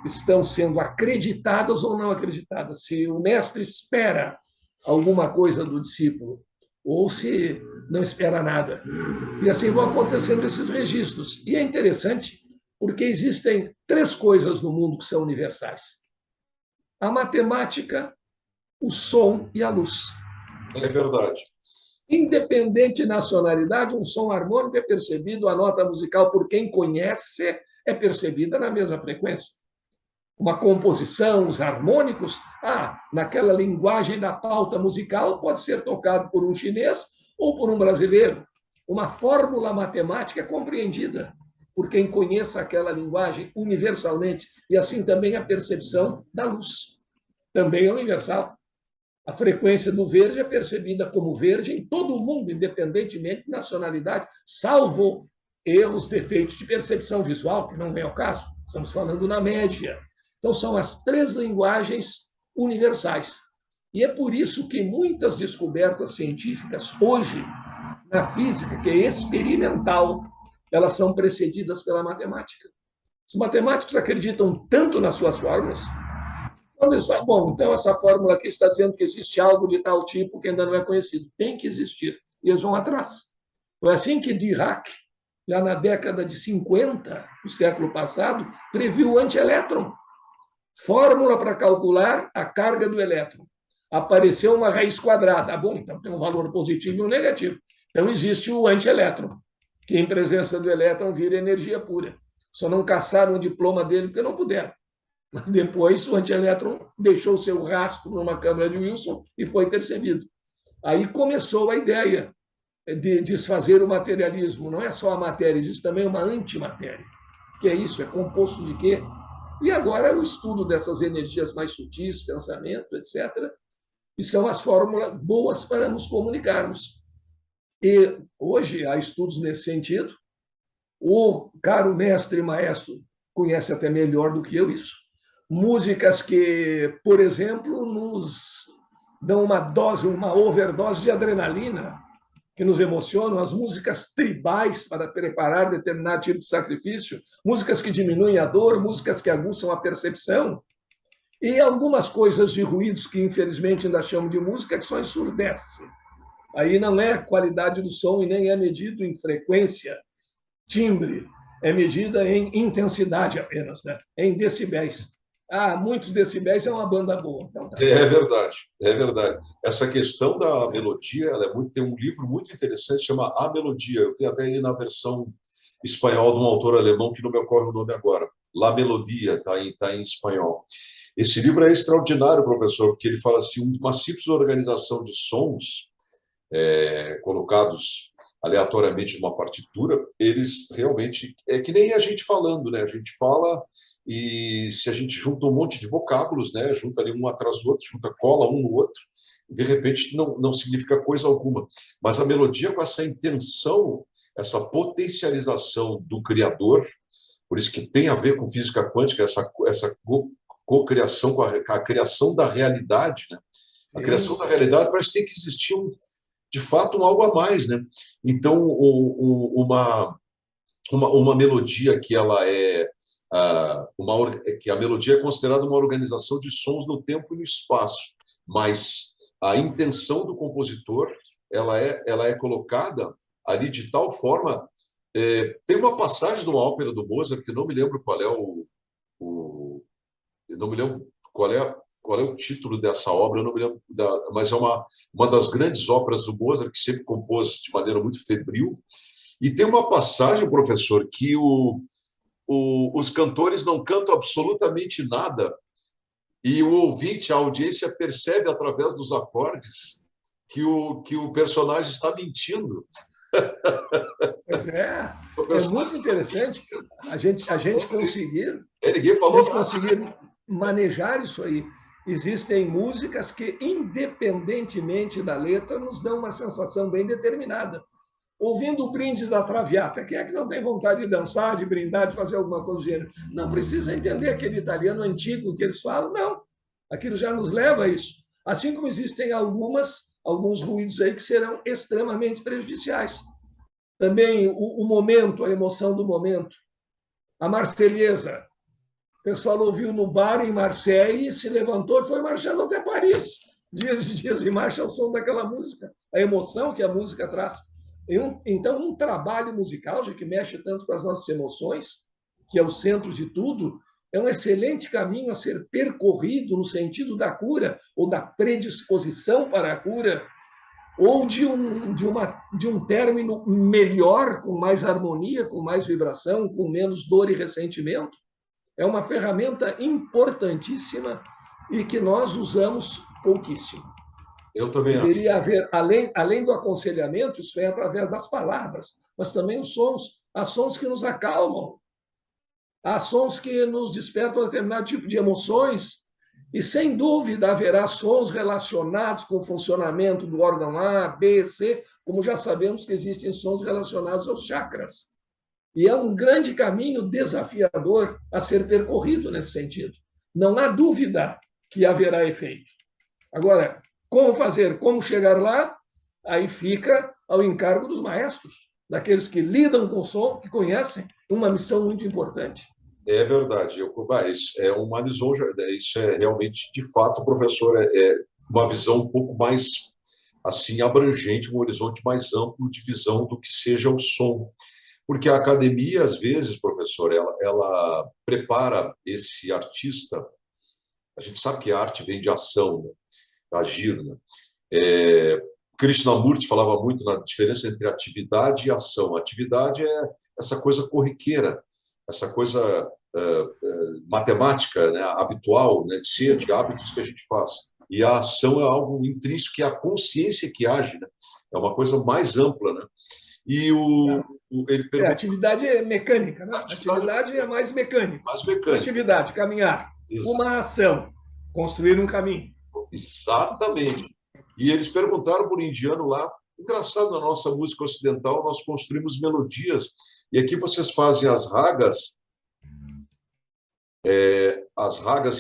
estão sendo acreditadas ou não acreditadas, se o mestre espera alguma coisa do discípulo ou se não espera nada. E assim vão acontecendo esses registros. E é interessante porque existem 3 coisas no mundo que são universais: a matemática, o som e a luz. É verdade. Independente de nacionalidade, um som harmônico é percebido, a nota musical, por quem conhece, é percebida na mesma frequência. Uma composição, os harmônicos, naquela linguagem da pauta musical, pode ser tocado por um chinês ou por um brasileiro. Uma fórmula matemática é compreendida por quem conheça aquela linguagem universalmente, e assim também a percepção da luz. Também é universal. A frequência do verde é percebida como verde em todo o mundo, independentemente de nacionalidade, salvo erros, defeitos de percepção visual, que não vem ao caso. Estamos falando na média. Então, são as 3 linguagens universais. E é por isso que muitas descobertas científicas, hoje, na física, que é experimental, elas são precedidas pela matemática. Os matemáticos acreditam tanto nas suas fórmulas, quando eles falam, bom, então essa fórmula aqui está dizendo que existe algo de tal tipo que ainda não é conhecido. Tem que existir. E eles vão atrás. Foi assim que Dirac, já na década de 50 do século passado, previu o antielétron. Fórmula para calcular a carga do elétron. Apareceu uma raiz quadrada. Bom, então tem um valor positivo e um negativo. Então existe o antielétron, que em presença do elétron vira energia pura. Só não caçaram o diploma dele porque não puderam. Depois, o antielétron deixou seu rastro numa câmara de Wilson e foi percebido. Aí começou a ideia de desfazer o materialismo. Não é só a matéria, existe também uma antimatéria. Que é isso? É composto de quê? E agora o estudo dessas energias mais sutis, pensamento, etc., e são as fórmulas boas para nos comunicarmos. E hoje há estudos nesse sentido. O caro mestre e maestro conhece até melhor do que eu isso. Músicas que, por exemplo, nos dão uma dose, uma overdose de adrenalina, que nos emocionam, as músicas tribais para preparar determinado tipo de sacrifício, músicas que diminuem a dor, músicas que aguçam a percepção, e algumas coisas de ruídos que, infelizmente, ainda chamam de música, que só ensurdece. Aí não é a qualidade do som e nem é medido em frequência, timbre, é medida em intensidade apenas, né? Em decibéis. Muitos decibéis é uma banda boa. Então, É verdade, é verdade. Essa questão da melodia, tem um livro muito interessante, chama A Melodia. Eu tenho até ele na versão espanhol de um autor alemão que não me ocorre o nome agora. La Melodia, está em espanhol. Esse livro é extraordinário, professor, porque ele fala assim, uma simples organização de sons colocados aleatoriamente numa partitura, eles realmente é que nem a gente falando, né? A gente fala e se a gente junta um monte de vocábulos, né? Junta ali um atrás do outro, junta cola um no outro, de repente não significa coisa alguma. Mas a melodia com essa intenção, essa potencialização do criador, por isso que tem a ver com física quântica, essa cocriação com a criação da realidade, né? A criação da realidade parece que tem que existir de fato algo a mais, né? Então uma melodia que ela que a melodia é considerada uma organização de sons no tempo e no espaço, mas a intenção do compositor ela é colocada ali de tal forma. Tem uma passagem de uma ópera do Mozart que não me lembro qual é não me lembro qual é o título dessa obra, eu não me lembro, mas é uma das grandes óperas do Mozart, que sempre compôs de maneira muito febril. E tem uma passagem, professor, que os cantores não cantam absolutamente nada, e o ouvinte, a audiência, percebe através dos acordes que o personagem está mentindo. Pois é muito interessante a gente conseguir, Ninguém a falou gente nada. conseguir manejar isso aí. Existem músicas que, independentemente da letra, nos dão uma sensação bem determinada. Ouvindo o brinde da Traviata, quem é que não tem vontade de dançar, de brindar, de fazer alguma coisa do gênero? Não precisa entender aquele italiano antigo que eles falam, não. Aquilo já nos leva a isso. Assim como existem alguns ruídos aí que serão extremamente prejudiciais. Também o momento, a emoção do momento. A Marselhesa. O pessoal ouviu no bar em Marseille, se levantou e foi marchando até Paris. Dias e dias de marcha ao som daquela música. A emoção que a música traz. Então, um trabalho musical, já que mexe tanto com as nossas emoções, que é o centro de tudo, é um excelente caminho a ser percorrido no sentido da cura, ou da predisposição para a cura, ou de um término melhor, com mais harmonia, com mais vibração, com menos dor e ressentimento. É uma ferramenta importantíssima e que nós usamos pouquíssimo. Eu também acho. Deveria haver, além do aconselhamento, isso é através das palavras, mas também os sons. Há sons que nos acalmam, há sons que nos despertam determinado tipo de emoções, e sem dúvida haverá sons relacionados com o funcionamento do órgão A, B, C, como já sabemos que existem sons relacionados aos chakras. E é um grande caminho desafiador a ser percorrido nesse sentido. Não há dúvida que haverá efeito. Agora, como fazer, como chegar lá, aí fica ao encargo dos maestros, daqueles que lidam com o som, que conhecem, uma missão muito importante. É verdade. Isso é uma lisonja, isso é realmente, de fato, professor, uma visão um pouco mais assim abrangente, um horizonte mais amplo de visão do que seja o som. Porque a academia, às vezes, professor, ela prepara esse artista. A gente sabe que a arte vem de ação, né? Agir, né? Krishnamurti falava muito na diferença entre atividade e ação. A atividade é essa coisa corriqueira, essa coisa matemática, né, habitual, né, de ser, de hábitos que a gente faz. E a ação é algo intrínseco, que é a consciência que age, né? É uma coisa mais ampla, né? E ele A perguntou... atividade é mecânica, né? A atividade é mais mecânica. Mais Uma mecânica. atividade, caminhar. Uma ação, construir um caminho. Exatamente. E eles perguntaram para o indiano lá, engraçado, na nossa música ocidental nós construímos melodias, e aqui vocês fazem as ragas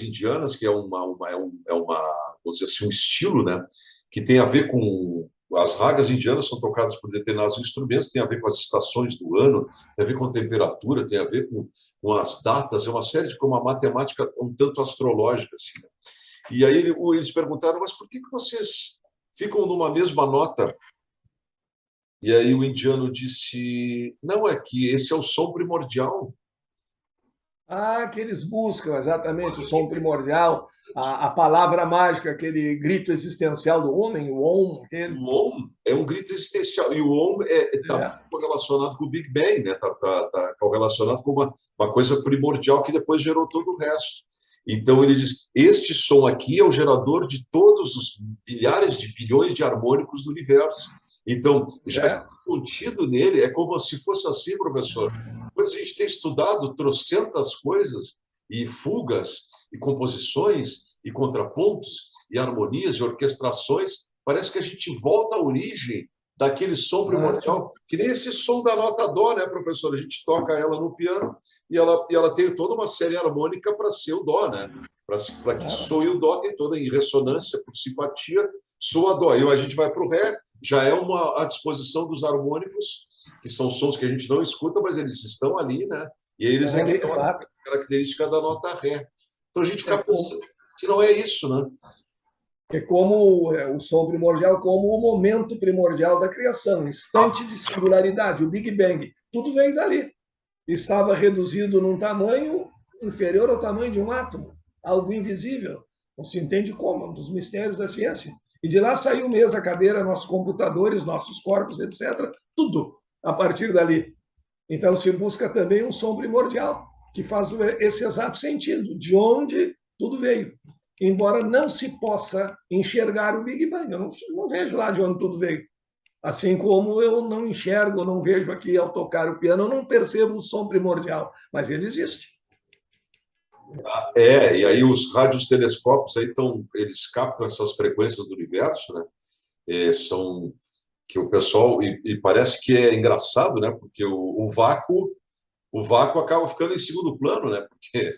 indianas, que vamos dizer assim, um estilo, né, que tem a ver com... As ragas indianas são tocadas por determinados instrumentos, tem a ver com as estações do ano, tem a ver com a temperatura, tem a ver com as datas, é uma série de uma matemática um tanto astrológica, assim, né? E aí eles perguntaram, mas por que vocês ficam numa mesma nota? E aí o indiano disse, não, é que esse é o som primordial. Ah, que eles buscam exatamente o som primordial, a palavra mágica, aquele grito existencial do homem, o Om, aquele. O Om é um grito existencial, e o Om está É, muito relacionado com o Big Bang, né? Tá relacionado com uma coisa primordial que depois gerou todo o resto. Então ele diz: este som aqui é o gerador de todos os bilhares de bilhões de harmônicos do universo. Então, já está é. contido nele, é como se fosse assim, professor. Depois a gente tem estudado trocentas coisas, e fugas, e composições, e contrapontos, e harmonias, e orquestrações. Parece que a gente volta à origem daquele som Ah, primordial, que nem esse som da nota dó, né, professor? A gente toca ela no piano e ela tem toda uma série harmônica para ser o dó, né? Para que claro. soe o dó, tem toda em ressonância, por simpatia, soa dó. E a gente vai para o ré, já é uma a disposição dos harmônicos, que são sons que a gente não escuta, mas eles estão ali, né? E eles é Então, que ali, dão a exato. característica da nota ré. Então a gente É fica como, pensando que não é isso, né? é como o som primordial, como o momento primordial da criação, instante de singularidade, o Big Bang. Tudo veio dali. Estava reduzido num tamanho inferior ao tamanho de um átomo, algo invisível. Não se entende como, é um dos mistérios da ciência. E de lá saiu mesa, cadeira, nossos computadores, nossos corpos, etc. Tudo a partir dali. Então se busca também um som primordial, que faz esse exato sentido, de onde tudo veio. Embora não se possa enxergar o Big Bang, eu não vejo lá de onde tudo veio. Assim como eu não enxergo, não vejo aqui ao tocar o piano, eu não percebo o som primordial, mas ele existe. E aí os radiostelescópios aí estão, eles captam essas frequências do universo, né? São que o pessoal e parece que é engraçado, né? Porque o vácuo acaba ficando em segundo plano, né? Porque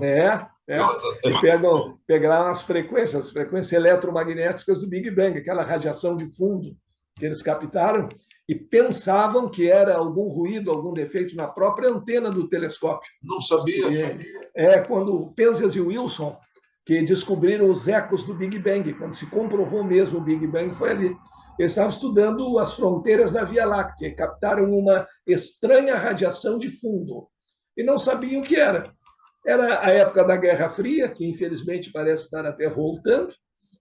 É, é. E pegaram as frequências eletromagnéticas do Big Bang, aquela radiação de fundo que eles captaram e pensavam que era algum ruído, algum defeito na própria antena do telescópio. não sabia. É quando Penzias e Wilson que descobriram os ecos do Big Bang, quando se comprovou mesmo o Big Bang, foi ali. Eles estavam estudando as fronteiras da Via Láctea e captaram uma estranha radiação de fundo e não sabiam o que era. Era a época da Guerra Fria, que infelizmente parece estar até voltando.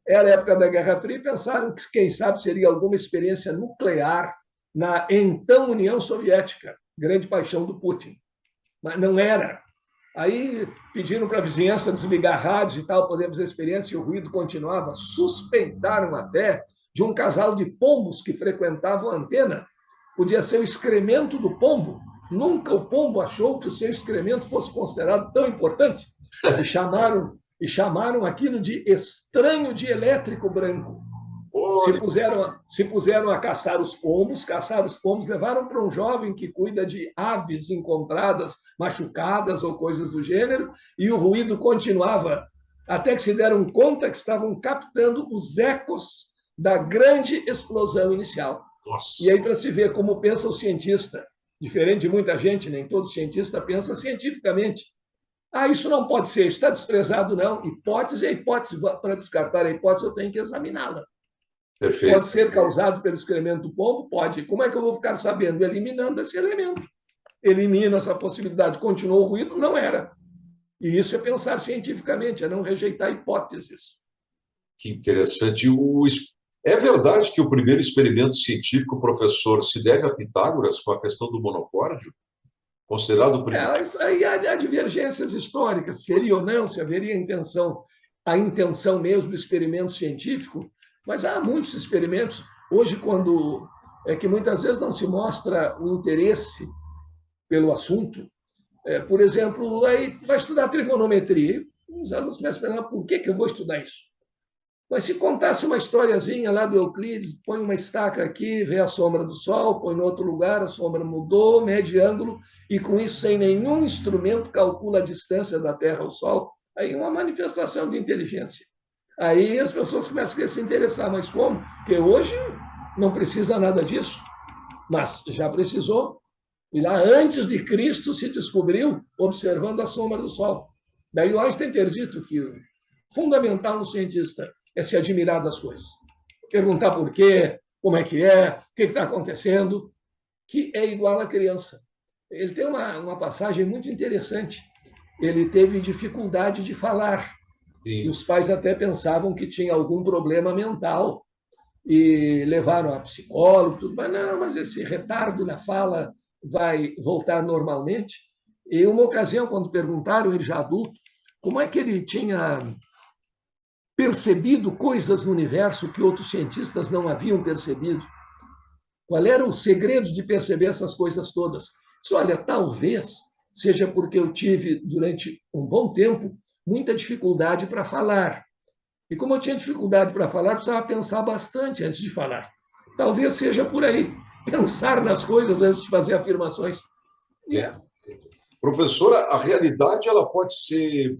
Era a época da Guerra Fria e pensaram que, quem sabe, seria alguma experiência nuclear na então União Soviética, grande paixão do Putin. Mas não era. Aí pediram para a vizinhança desligar rádios e tal, podemos a experiência, e o ruído continuava. Suspeitaram até de um casal de pombos que frequentavam a antena. Podia ser o excremento do pombo. Nunca o pombo achou que o seu excremento fosse considerado tão importante. E chamaram aquilo de estranho dielétrico branco. Olha, Se puseram a caçar os pombos, levaram para um jovem que cuida de aves encontradas, machucadas ou coisas do gênero, e o ruído continuava, até que se deram conta que estavam captando os ecos da grande explosão inicial. E nossa, aí, para se ver como pensa o cientista, diferente de muita gente, nem todo cientista pensa cientificamente. Ah, isso não pode ser, está desprezado, não. Hipótese é hipótese. Para descartar a hipótese, eu tenho que examiná-la. Pode perfeito. ser causado pelo excremento do pombo? Pode. Como é que eu vou ficar sabendo? Eliminando esse elemento. Elimina essa possibilidade. Continuou o ruído? Não era. E isso é pensar cientificamente, é não rejeitar hipóteses. Que interessante. É verdade que o primeiro experimento científico, professor, se deve a Pitágoras com a questão do monocórdio, considerado o primeiro. Isso aí há divergências históricas, seria ou não, se haveria a intenção mesmo do experimento científico, mas há muitos experimentos. Hoje, quando é que muitas vezes não se mostra o interesse pelo assunto. Por exemplo, aí vai estudar trigonometria. Os alunos começam a perguntar por que eu vou estudar isso? Mas se contasse uma historiazinha lá do Euclides, põe uma estaca aqui, vê a sombra do Sol, põe no outro lugar, a sombra mudou, mede ângulo, e com isso, sem nenhum instrumento, calcula a distância da Terra ao Sol. Aí é uma manifestação de inteligência. Aí as pessoas começam a se interessar, mas como? Porque hoje não precisa nada disso, mas já precisou. E lá antes de Cristo se descobriu observando a sombra do Sol. Daí o Einstein ter dito que o fundamental no cientista é se admirar das coisas. Perguntar por quê, como é, o que está acontecendo, que é igual à criança. Ele tem uma passagem muito interessante. Ele teve dificuldade de falar, e Sim. os pais até pensavam que tinha algum problema mental, e levaram a psicólogo, tudo, mas não, mas esse retardo na fala vai voltar normalmente. E uma ocasião, quando perguntaram, ele já adulto, como é que ele tinha percebido coisas no universo que outros cientistas não haviam percebido? Qual era o segredo de perceber essas coisas todas? Disse, olha, talvez seja porque eu tive, durante um bom tempo, muita dificuldade para falar. E como eu tinha dificuldade para falar, precisava pensar bastante antes de falar. Talvez seja por aí. Pensar nas coisas antes de fazer afirmações. É. Professora, a realidade ela pode ser.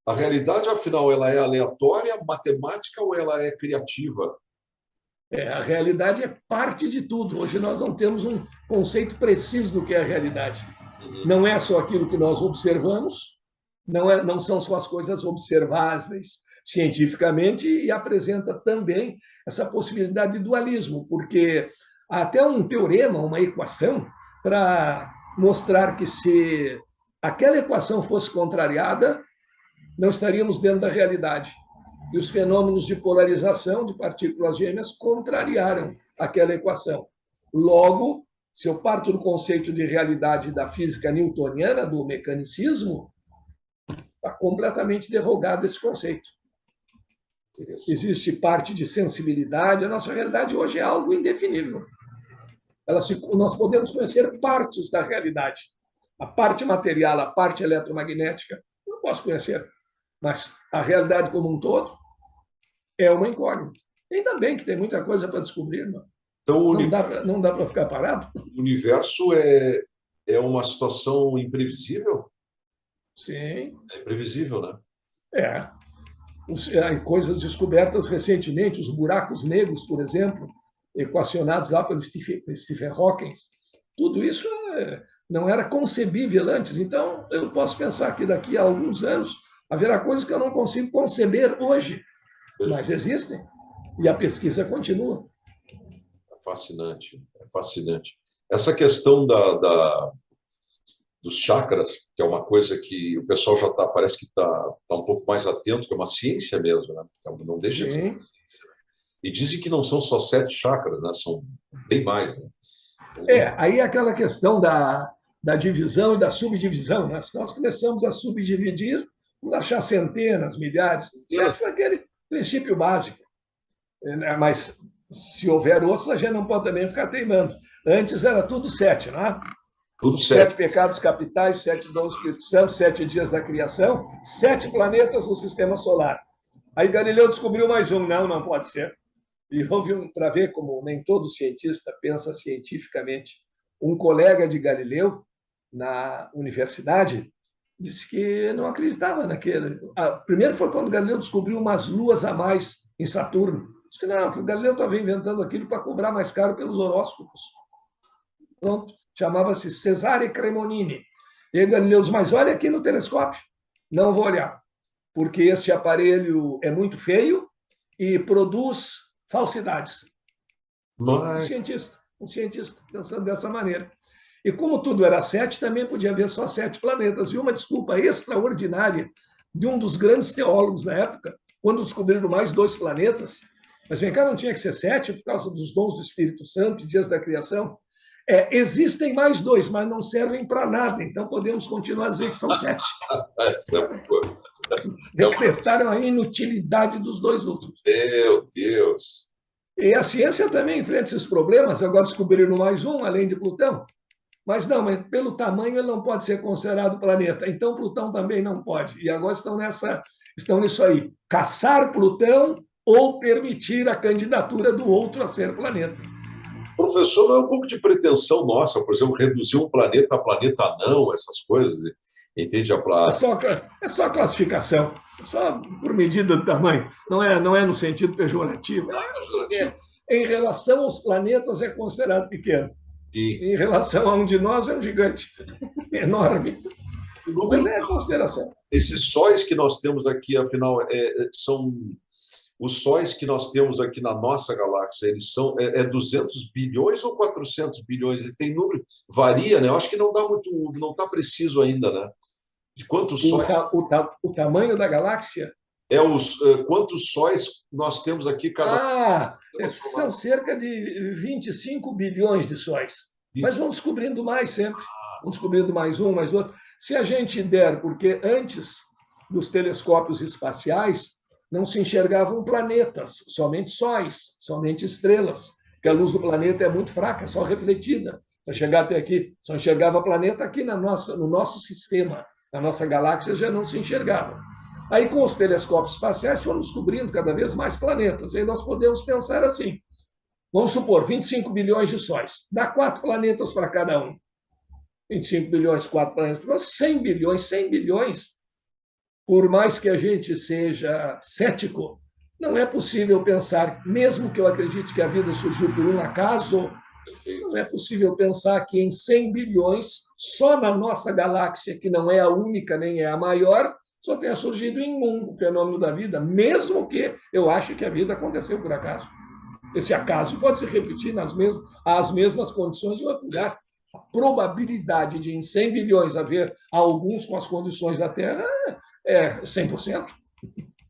A realidade, afinal, ela é aleatória, matemática ou ela é criativa? A realidade é parte de tudo. Hoje nós não temos um conceito preciso do que é a realidade. Uhum. Não é só aquilo que nós observamos, não são só as coisas observáveis cientificamente, e apresenta também essa possibilidade de dualismo, porque há até um teorema, uma equação, para mostrar que se aquela equação fosse contrariada, não estaríamos dentro da realidade. E os fenômenos de polarização de partículas gêmeas contrariaram aquela equação. Logo, se eu parto do conceito de realidade da física newtoniana, do mecanicismo, está completamente derrogado esse conceito. Existe parte de sensibilidade. A nossa realidade hoje é algo indefinível. Nós podemos conhecer partes da realidade. A parte material, a parte eletromagnética, não posso conhecer. Mas a realidade como um todo é uma incógnita. Ainda bem que tem muita coisa para descobrir. Então, Não dá para ficar parado? o universo é uma situação imprevisível? Sim. É imprevisível, né? É. Coisas descobertas recentemente, os buracos negros, por exemplo, equacionados lá pelo Stephen Hawking, tudo isso não era concebível antes. Então, eu posso pensar que daqui a alguns anos haverá coisas que eu não consigo conceber hoje, mas existem e a pesquisa continua. É fascinante, é fascinante. Essa questão dos chakras, que é uma coisa que o pessoal já parece que está um pouco mais atento, que é uma ciência mesmo, né? Não deixa de ser. Sim. E dizem que não são só 7 chakras, né? São bem mais, né? Aí é aquela questão da divisão e da subdivisão. Né? Se nós começamos a subdividir, vamos achar centenas, milhares. Certo? Foi aquele princípio básico. Mas se houver outros, a gente não pode também ficar teimando. Antes era tudo 7, não é? Tudo 7 7. pecados capitais, 7 dons do Espírito Santo, 7 dias da criação, 7 planetas no sistema solar. Aí Galileu descobriu mais um. Não pode ser. E houve para ver como nem todo cientista pensa cientificamente. Um colega de Galileu, na universidade, disse que não acreditava naquele. Primeiro foi quando Galileu descobriu umas luas a mais em Saturno. Disse que não, que o Galileu estava inventando aquilo para cobrar mais caro pelos horóscopos. Pronto, chamava-se Cesare Cremonini. E aí Galileu disse, mas olha aqui no telescópio. Não vou olhar, porque este aparelho é muito feio e produz falsidades. Mas... Um cientista pensando dessa maneira. E como tudo era 7, também podia haver só 7 planetas. E uma desculpa extraordinária de um dos grandes teólogos da época, quando descobriram mais 2 planetas, mas vem cá, não tinha que ser 7 por causa dos dons do Espírito Santo, dias da criação. Existem mais 2, mas não servem para nada, então podemos continuar a dizer que são 7. Decretaram a inutilidade dos 2 últimos. Meu Deus! E a ciência também enfrenta esses problemas. Agora descobriram mais um, além de Plutão. Mas não, mas pelo tamanho ele não pode ser considerado planeta. Então Plutão também não pode. E agora estão nisso aí. Caçar Plutão ou permitir a candidatura do outro a ser planeta. Professor, não é um pouco de pretensão nossa, por exemplo, reduzir um planeta a planeta não, essas coisas? Entende? É só classificação, só por medida do tamanho. Não é no sentido pejorativo. Em relação aos planetas, é considerado pequeno. Em relação a um de nós, é um gigante enorme. Mas é consideração. Esses sóis que nós temos aqui, afinal, são os sóis que nós temos aqui na nossa galáxia, eles são 200 bilhões ou 400 bilhões? Ele tem número, varia, né? Eu acho que não dá muito, não está preciso ainda, né? De quantos sóis O tamanho da galáxia? Quantos sóis nós temos aqui cada São cerca de 25 bilhões de sóis. Mas vão descobrindo mais sempre. Vão descobrindo mais um, mais outro. Se a gente der, porque antes dos telescópios espaciais não se enxergavam planetas, somente sóis, somente estrelas, porque a luz do planeta é muito fraca, só refletida. Para chegar até aqui, só enxergava planeta aqui no nosso sistema. Na nossa galáxia já não se enxergava. Aí, com os telescópios espaciais, foram descobrindo cada vez mais planetas. Aí nós podemos pensar assim, vamos supor, 25 bilhões de sóis. Dá 4 planetas para cada um. 25 bilhões, 4 planetas para 100 bilhões. 100 bilhões, por mais que a gente seja cético, não é possível pensar, mesmo que eu acredite que a vida surgiu por um acaso, não é possível pensar que em 100 bilhões, só na nossa galáxia, que não é a única nem é a maior, só tenha surgido em um fenômeno da vida, mesmo que eu ache que a vida aconteceu por acaso. Esse acaso pode se repetir às mesmas condições em outro lugar. A probabilidade de, em 100 bilhões, haver alguns com as condições da Terra é 100%.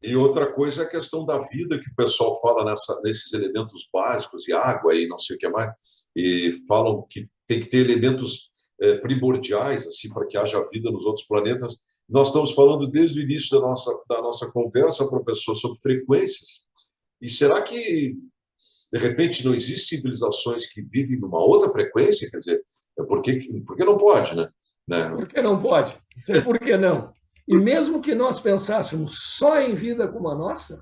E outra coisa é a questão da vida, que o pessoal fala nesses elementos básicos, e água e não sei o que mais, e falam que tem que ter elementos primordiais assim, para que haja vida nos outros planetas. Nós estamos falando desde o início da nossa conversa, professor, sobre frequências. E será que, de repente, não existem civilizações que vivem numa outra frequência? Quer dizer, por que não pode, né? Por que não pode? Por que não? E mesmo que nós pensássemos só em vida como a nossa,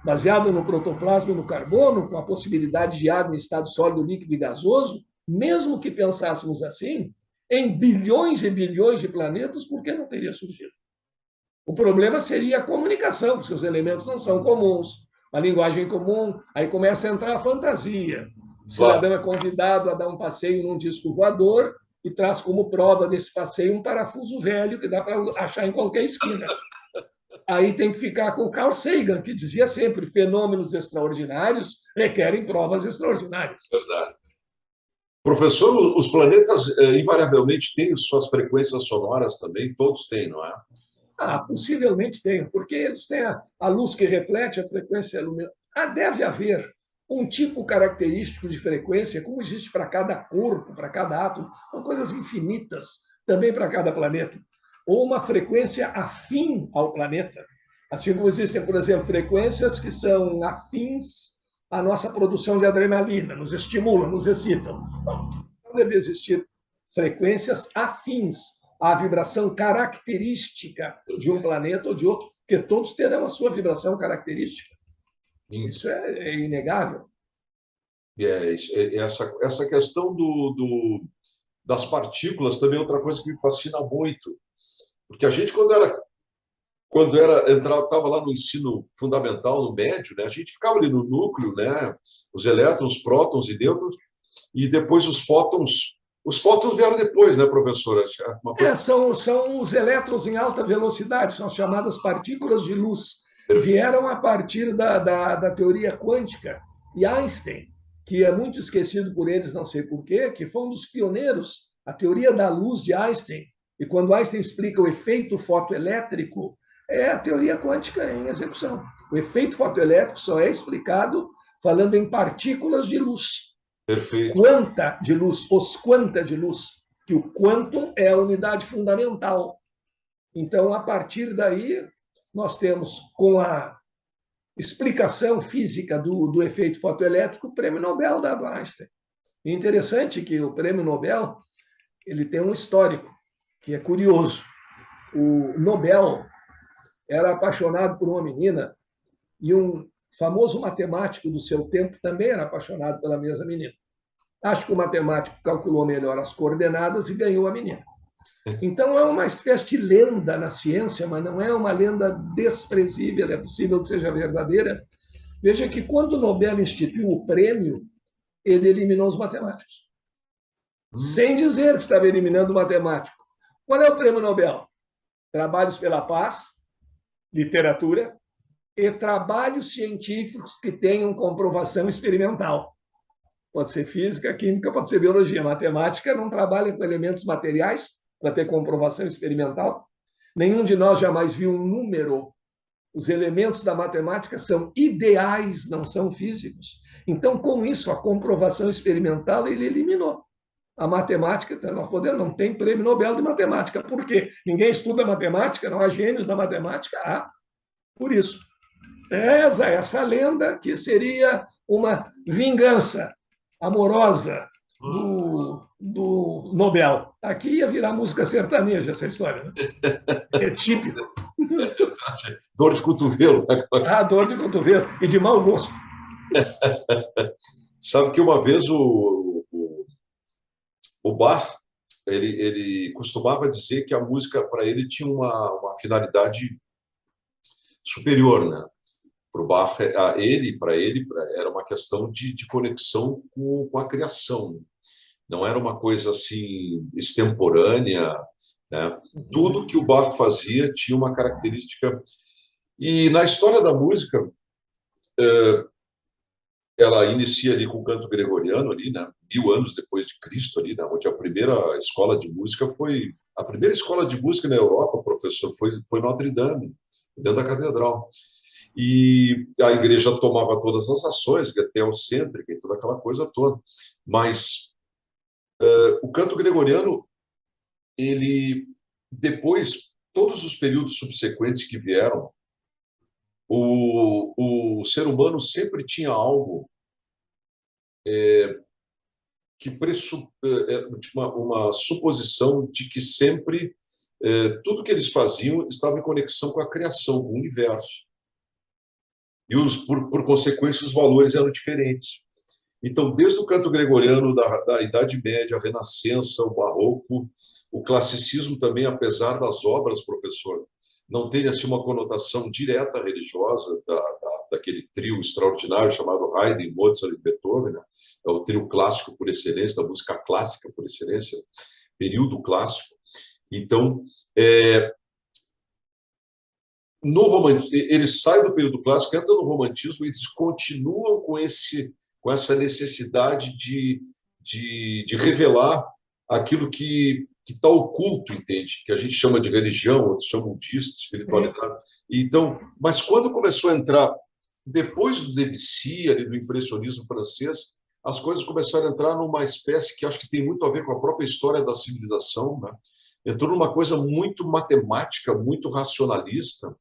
baseada no protoplasma e no carbono, com a possibilidade de água em estado sólido, líquido e gasoso, mesmo que pensássemos assim, em bilhões e bilhões de planetas, por que não teria surgido? O problema seria a comunicação, porque os elementos não são comuns, a linguagem comum, aí começa a entrar a fantasia. O cidadão é convidado a dar um passeio num disco voador e traz como prova desse passeio um parafuso velho que dá para achar em qualquer esquina. Aí tem que ficar com o Carl Sagan, que dizia sempre, fenômenos extraordinários requerem provas extraordinárias. Verdade. Professor, os planetas invariavelmente têm suas frequências sonoras também, todos têm, não é? Possivelmente tem, porque eles têm a luz que reflete a frequência luminosa. Deve haver um tipo característico de frequência, como existe para cada corpo, para cada átomo, são coisas infinitas também para cada planeta. Ou uma frequência afim ao planeta. Assim como existem, por exemplo, frequências que são afins à nossa produção de adrenalina, nos estimulam, nos excitam. Bom, não deve existir frequências afins à vibração característica de um planeta ou de outro, porque todos terão a sua vibração característica. Isso é inegável. Essa questão das partículas também é outra coisa que me fascina muito. Porque a gente, quando estava lá no ensino fundamental, no médio, né, a gente ficava ali no núcleo, né, os elétrons, prótons e nêutrons, e depois os fótons. Os fótons vieram depois, né, professora? São os elétrons em alta velocidade, são as chamadas partículas de luz. Perfeito. Vieram a partir da teoria quântica. E Einstein, que é muito esquecido por eles, não sei porquê, que foi um dos pioneiros, a teoria da luz de Einstein. E quando Einstein explica o efeito fotoelétrico, é a teoria quântica em execução. O efeito fotoelétrico só é explicado falando em partículas de luz. Perfeito. Quanta de luz, os quanta de luz, que o quantum é a unidade fundamental. Então, a partir daí, nós temos, com a explicação física do efeito fotoelétrico, o prêmio Nobel dado a Einstein. É interessante que o prêmio Nobel ele tem um histórico que é curioso. O Nobel era apaixonado por uma menina e um famoso matemático do seu tempo também era apaixonado pela mesma menina. Acho que o matemático calculou melhor as coordenadas e ganhou a menina. Então, é uma espécie de lenda na ciência, mas não é uma lenda desprezível, é possível que seja verdadeira. Veja que quando o Nobel instituiu o prêmio, ele eliminou os matemáticos. Sem dizer que estava eliminando o matemático. Qual é o prêmio Nobel? Trabalhos pela paz, literatura, e trabalhos científicos que tenham comprovação experimental. Pode ser física, química, pode ser biologia. Matemática não trabalha com elementos materiais para ter comprovação experimental. Nenhum de nós jamais viu um número. Os elementos da matemática são ideais, não são físicos. Então, com isso, a comprovação experimental ele eliminou. A matemática, nós podemos, não tem prêmio Nobel de matemática. Por quê? Ninguém estuda matemática, não há gênios da matemática. Por isso. Essa lenda que seria uma vingança amorosa do Nobel. Aqui ia virar música sertaneja essa história, né? É típico. Dor de cotovelo. Dor de cotovelo e de mau gosto. Sabe que uma vez o Bach, ele costumava dizer que a música, para ele, tinha uma finalidade superior, né? Para o Bach, para ele, era uma questão de conexão com a criação. Não era uma coisa assim extemporânea, né? Tudo que o Bach fazia tinha uma característica. E na história da música, ela inicia ali com o canto gregoriano ali, né? 1000 anos depois de Cristo ali, né? Onde a primeira escola de música foi a primeira escola de música na Europa, professor, foi Notre Dame, dentro da catedral. E a igreja tomava todas as ações, teocêntrica e toda aquela coisa toda. Mas o canto gregoriano, ele depois, todos os períodos subsequentes que vieram, o ser humano sempre tinha algo que uma suposição de que sempre tudo que eles faziam estava em conexão com a criação, com o universo. E, por consequência, os valores eram diferentes. Então, desde o canto gregoriano da Idade Média, a Renascença, o Barroco, o classicismo também, apesar das obras, professor, não tem assim, uma conotação direta religiosa daquele trio extraordinário chamado Haydn, Mozart e Beethoven, né? É o trio clássico por excelência, da música clássica por excelência, período clássico. Então, eles saem do período clássico, entram no romantismo e eles continuam com essa necessidade de revelar aquilo que está oculto, entende? Que a gente chama de religião, outros chamam disso, de espiritualidade. Então, mas quando começou a entrar, depois do Debussy, ali, do impressionismo francês, as coisas começaram a entrar numa espécie que acho que tem muito a ver com a própria história da civilização, né? Entrou numa coisa muito matemática, muito racionalista,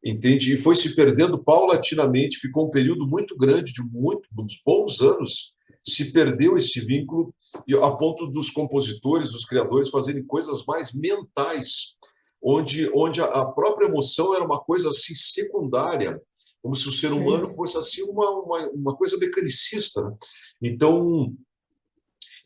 entende? E foi se perdendo paulatinamente, ficou um período muito grande, de uns bons anos, se perdeu esse vínculo, a ponto dos compositores, dos criadores, fazerem coisas mais mentais, onde a própria emoção era uma coisa assim secundária, como se o ser humano fosse assim uma coisa mecanicista, né? Então,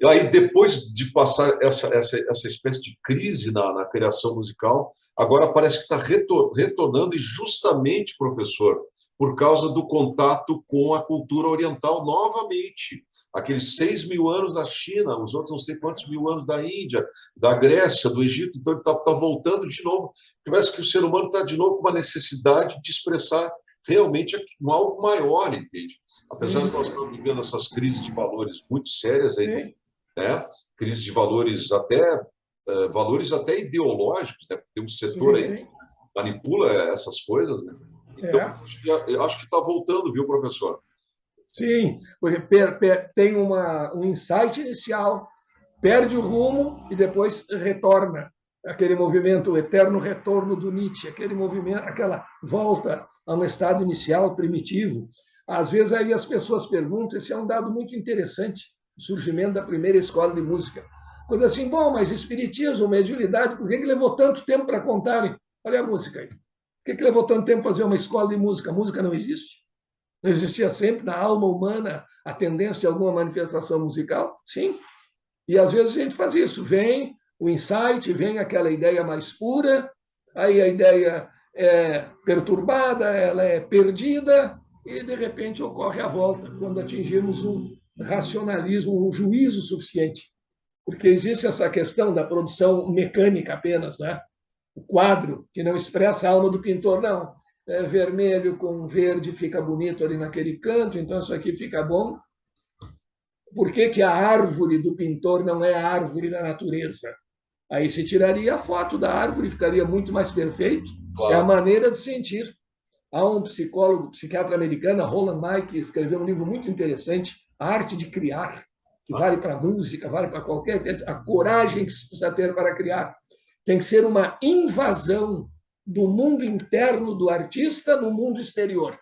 aí, depois de passar essa espécie de crise na criação musical, agora parece que está retornando, e justamente, professor, por causa do contato com a cultura oriental novamente. Aqueles 6.000 anos da China, os outros não sei quantos mil anos da Índia, da Grécia, do Egito, então ele está voltando de novo. Parece que o ser humano está de novo com uma necessidade de expressar realmente algo maior, entende? Apesar de nós estarmos vivendo essas crises de valores muito sérias aí, né? Crise de valores até ideológicos, né? Tem um setor aí que manipula essas coisas, né? Então, eu acho que está voltando, viu, professor? Sim, porque tem um insight inicial, perde o rumo e depois retorna. Aquele movimento, o eterno retorno do Nietzsche, aquele movimento, aquela volta a um estado inicial primitivo. Às vezes aí as pessoas perguntam, esse é um dado muito interessante, o surgimento da primeira escola de música. Quando assim, bom, mas espiritismo, mediunidade, por que levou tanto tempo para contarem? Olha a música aí. Por que levou tanto tempo para fazer uma escola de música? A música não existe? Não existia sempre na alma humana a tendência de alguma manifestação musical? Sim. E às vezes a gente faz isso. Vem o insight, vem aquela ideia mais pura, aí a ideia é perturbada, ela é perdida, e de repente ocorre a volta, quando atingimos um racionalismo, um juízo suficiente. Porque existe essa questão da produção mecânica apenas, né? O quadro que não expressa a alma do pintor, não. vermelho com verde fica bonito ali naquele canto, então isso aqui fica bom. Por que, que a árvore do pintor não é a árvore da natureza? Aí se tiraria a foto da árvore, ficaria muito mais perfeito. É a Claro. maneira de sentir. Há um psicólogo, psiquiatra americano, Roland Mike, que escreveu um livro muito interessante, A Arte de Criar, que vale para música, vale para qualquer... A coragem que se precisa ter para criar. Tem que ser uma invasão do mundo interno do artista no mundo exterior.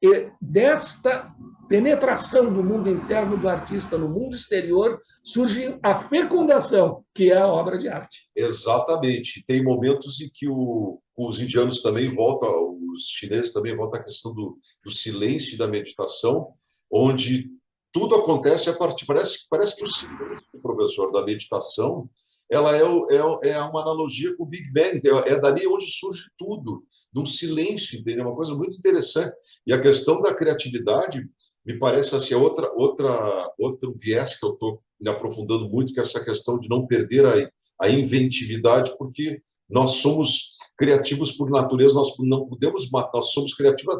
E desta penetração do mundo interno do artista no mundo exterior surge a fecundação, que é a obra de arte. Exatamente. Tem momentos em que os indianos também voltam, os chineses também voltam à questão do silêncio e da meditação, onde tudo acontece a partir. Parece que o silêncio, professor, da meditação, ela é uma analogia com o Big Bang, é dali onde surge tudo, de um silêncio, entendeu? Uma coisa muito interessante. E a questão da criatividade, me parece assim, outro viés que eu estou me aprofundando muito, que é essa questão de não perder a inventividade, porque nós somos criativos por natureza, nós não podemos matar, nós somos criativos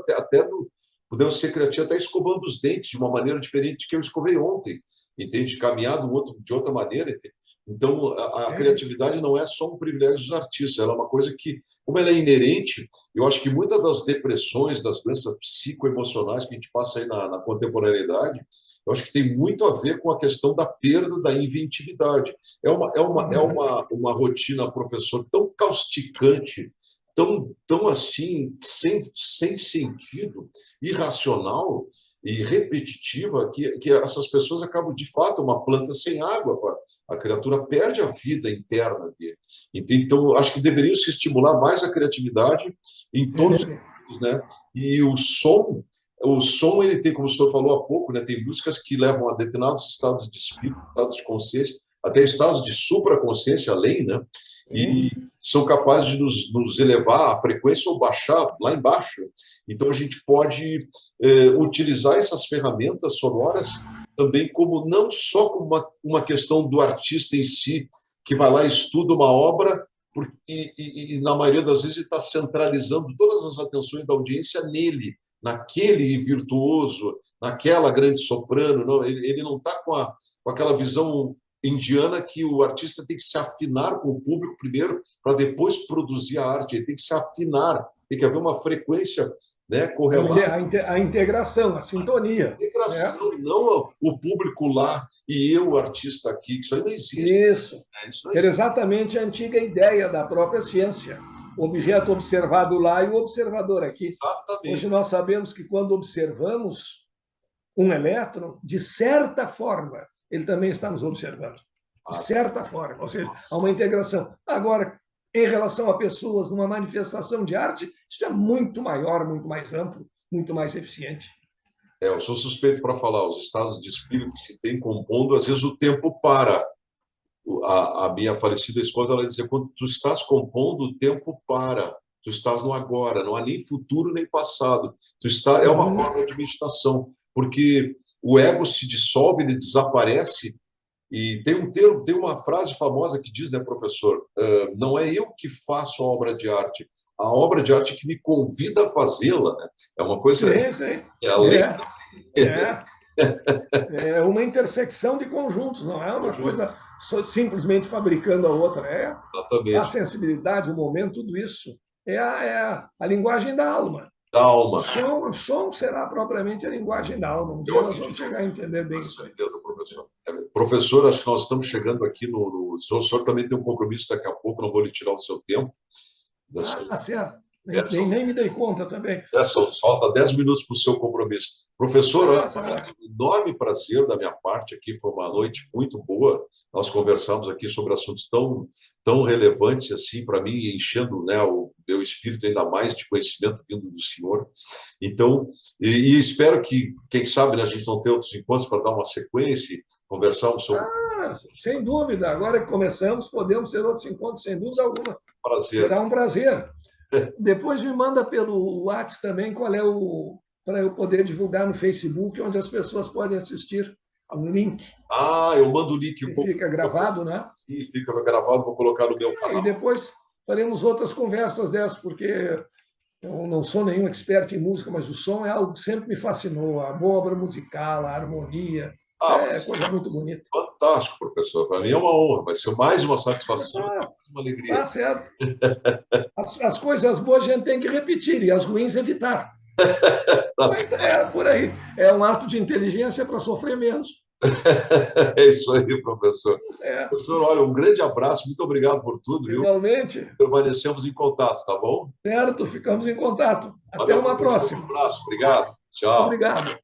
podemos ser criativos até escovando os dentes de uma maneira diferente que eu escovei ontem, entende? Caminhar de outra maneira, entende? Então, a criatividade não é só um privilégio dos artistas, ela é uma coisa que, como ela é inerente, eu acho que muitas das depressões, das doenças psicoemocionais que a gente passa aí na contemporaneidade, eu acho que tem muito a ver com a questão da perda da inventividade. É uma rotina, professor, tão causticante, tão assim, sem sentido, irracional e repetitiva, que essas pessoas acabam, de fato, uma planta sem água, a criatura perde a vida interna dele. Então, acho que deveriam se estimular mais a criatividade em todos os sentidos, né? E o som ele tem, como o senhor falou há pouco, né, tem músicas que levam a determinados estados de espírito, estados de consciência, até estados de supraconsciência, além, né? E são capazes de nos elevar a frequência ou baixar lá embaixo. Então, a gente pode utilizar essas ferramentas sonoras também como não só como uma questão do artista em si, que vai lá e estuda uma obra, e na maioria das vezes ele está centralizando todas as atenções da audiência nele, naquele virtuoso, naquela grande soprano. Não, ele não está com aquela visão indiana que o artista tem que se afinar com o público primeiro para depois produzir a arte. Ele tem que se afinar, tem que haver uma frequência, né, correlata. A integração, a sintonia. Integração, não o público lá e eu, o artista aqui. Isso aí não existe. Isso. Era exatamente a antiga ideia da própria ciência. O objeto observado lá e o observador aqui. Exatamente. Hoje nós sabemos que quando observamos um elétron, de certa forma, ele também está nos observando. De certa forma. Ou seja, há uma integração. Agora, em relação a pessoas numa manifestação de arte, isso é muito maior, muito mais amplo, muito mais eficiente. Eu sou suspeito para falar, os estados de espírito que se tem compondo, às vezes o tempo para. A minha falecida esposa, ela dizia, quando tu estás compondo, o tempo para. Tu estás no agora, não há nem futuro nem passado. É uma forma de meditação, porque o ego se dissolve, ele desaparece. E tem um termo, tem uma frase famosa que diz, né, professor? Não é eu que faço a obra de arte, a obra de arte que me convida a fazê-la, né? É uma coisa. Sim. É uma intersecção de conjuntos, não é uma coisa simplesmente fabricando a outra. É a sensibilidade, o momento, tudo isso. É a linguagem da alma. Da alma. O som será propriamente a linguagem da alma. Um dia nós vamos chegar a entender bem isso. Com certeza, professor. Professor, acho que nós estamos chegando aqui no... O senhor também tem um compromisso daqui a pouco, não vou lhe tirar o seu tempo. Certo. Nem me dei conta também. Falta 10 minutos para o seu compromisso. Professor, um enorme prazer da minha parte aqui, foi uma noite muito boa. Nós conversamos aqui sobre assuntos tão relevantes assim para mim, enchendo, né, o meu espírito ainda mais de conhecimento vindo do senhor. Então, e espero que, quem sabe, né, a gente não tenha outros encontros para dar uma sequência e conversarmos sobre... Sem dúvida. Agora que começamos, podemos ter outros encontros, sem dúvida alguma. Prazer. Será um prazer. Depois me manda pelo WhatsApp também qual é para eu poder divulgar no Facebook, onde as pessoas podem assistir um link. Eu mando o link. Fica gravado, né? E fica gravado, vou colocar no meu canal. E depois faremos outras conversas dessas, porque Eu não sou nenhum expert em música, mas o som é algo que sempre me fascinou. A boa obra musical, a harmonia, isso Ah, é mas coisa muito bonita. fantástico, professor. Para mim é uma honra, vai ser mais uma satisfação, Ah, uma tá alegria. certo. As coisas boas a gente tem que repetir e as ruins evitar. Tá Mas é por aí. É um ato de inteligência para sofrer menos. É isso aí, professor. É, Professor, olha, um grande abraço, muito obrigado por tudo, viu? igualmente. Permanecemos em contato, tá bom? Certo, ficamos em contato. Até Valeu, uma professor. Um próxima. abraço, obrigado. Tchau. Obrigado.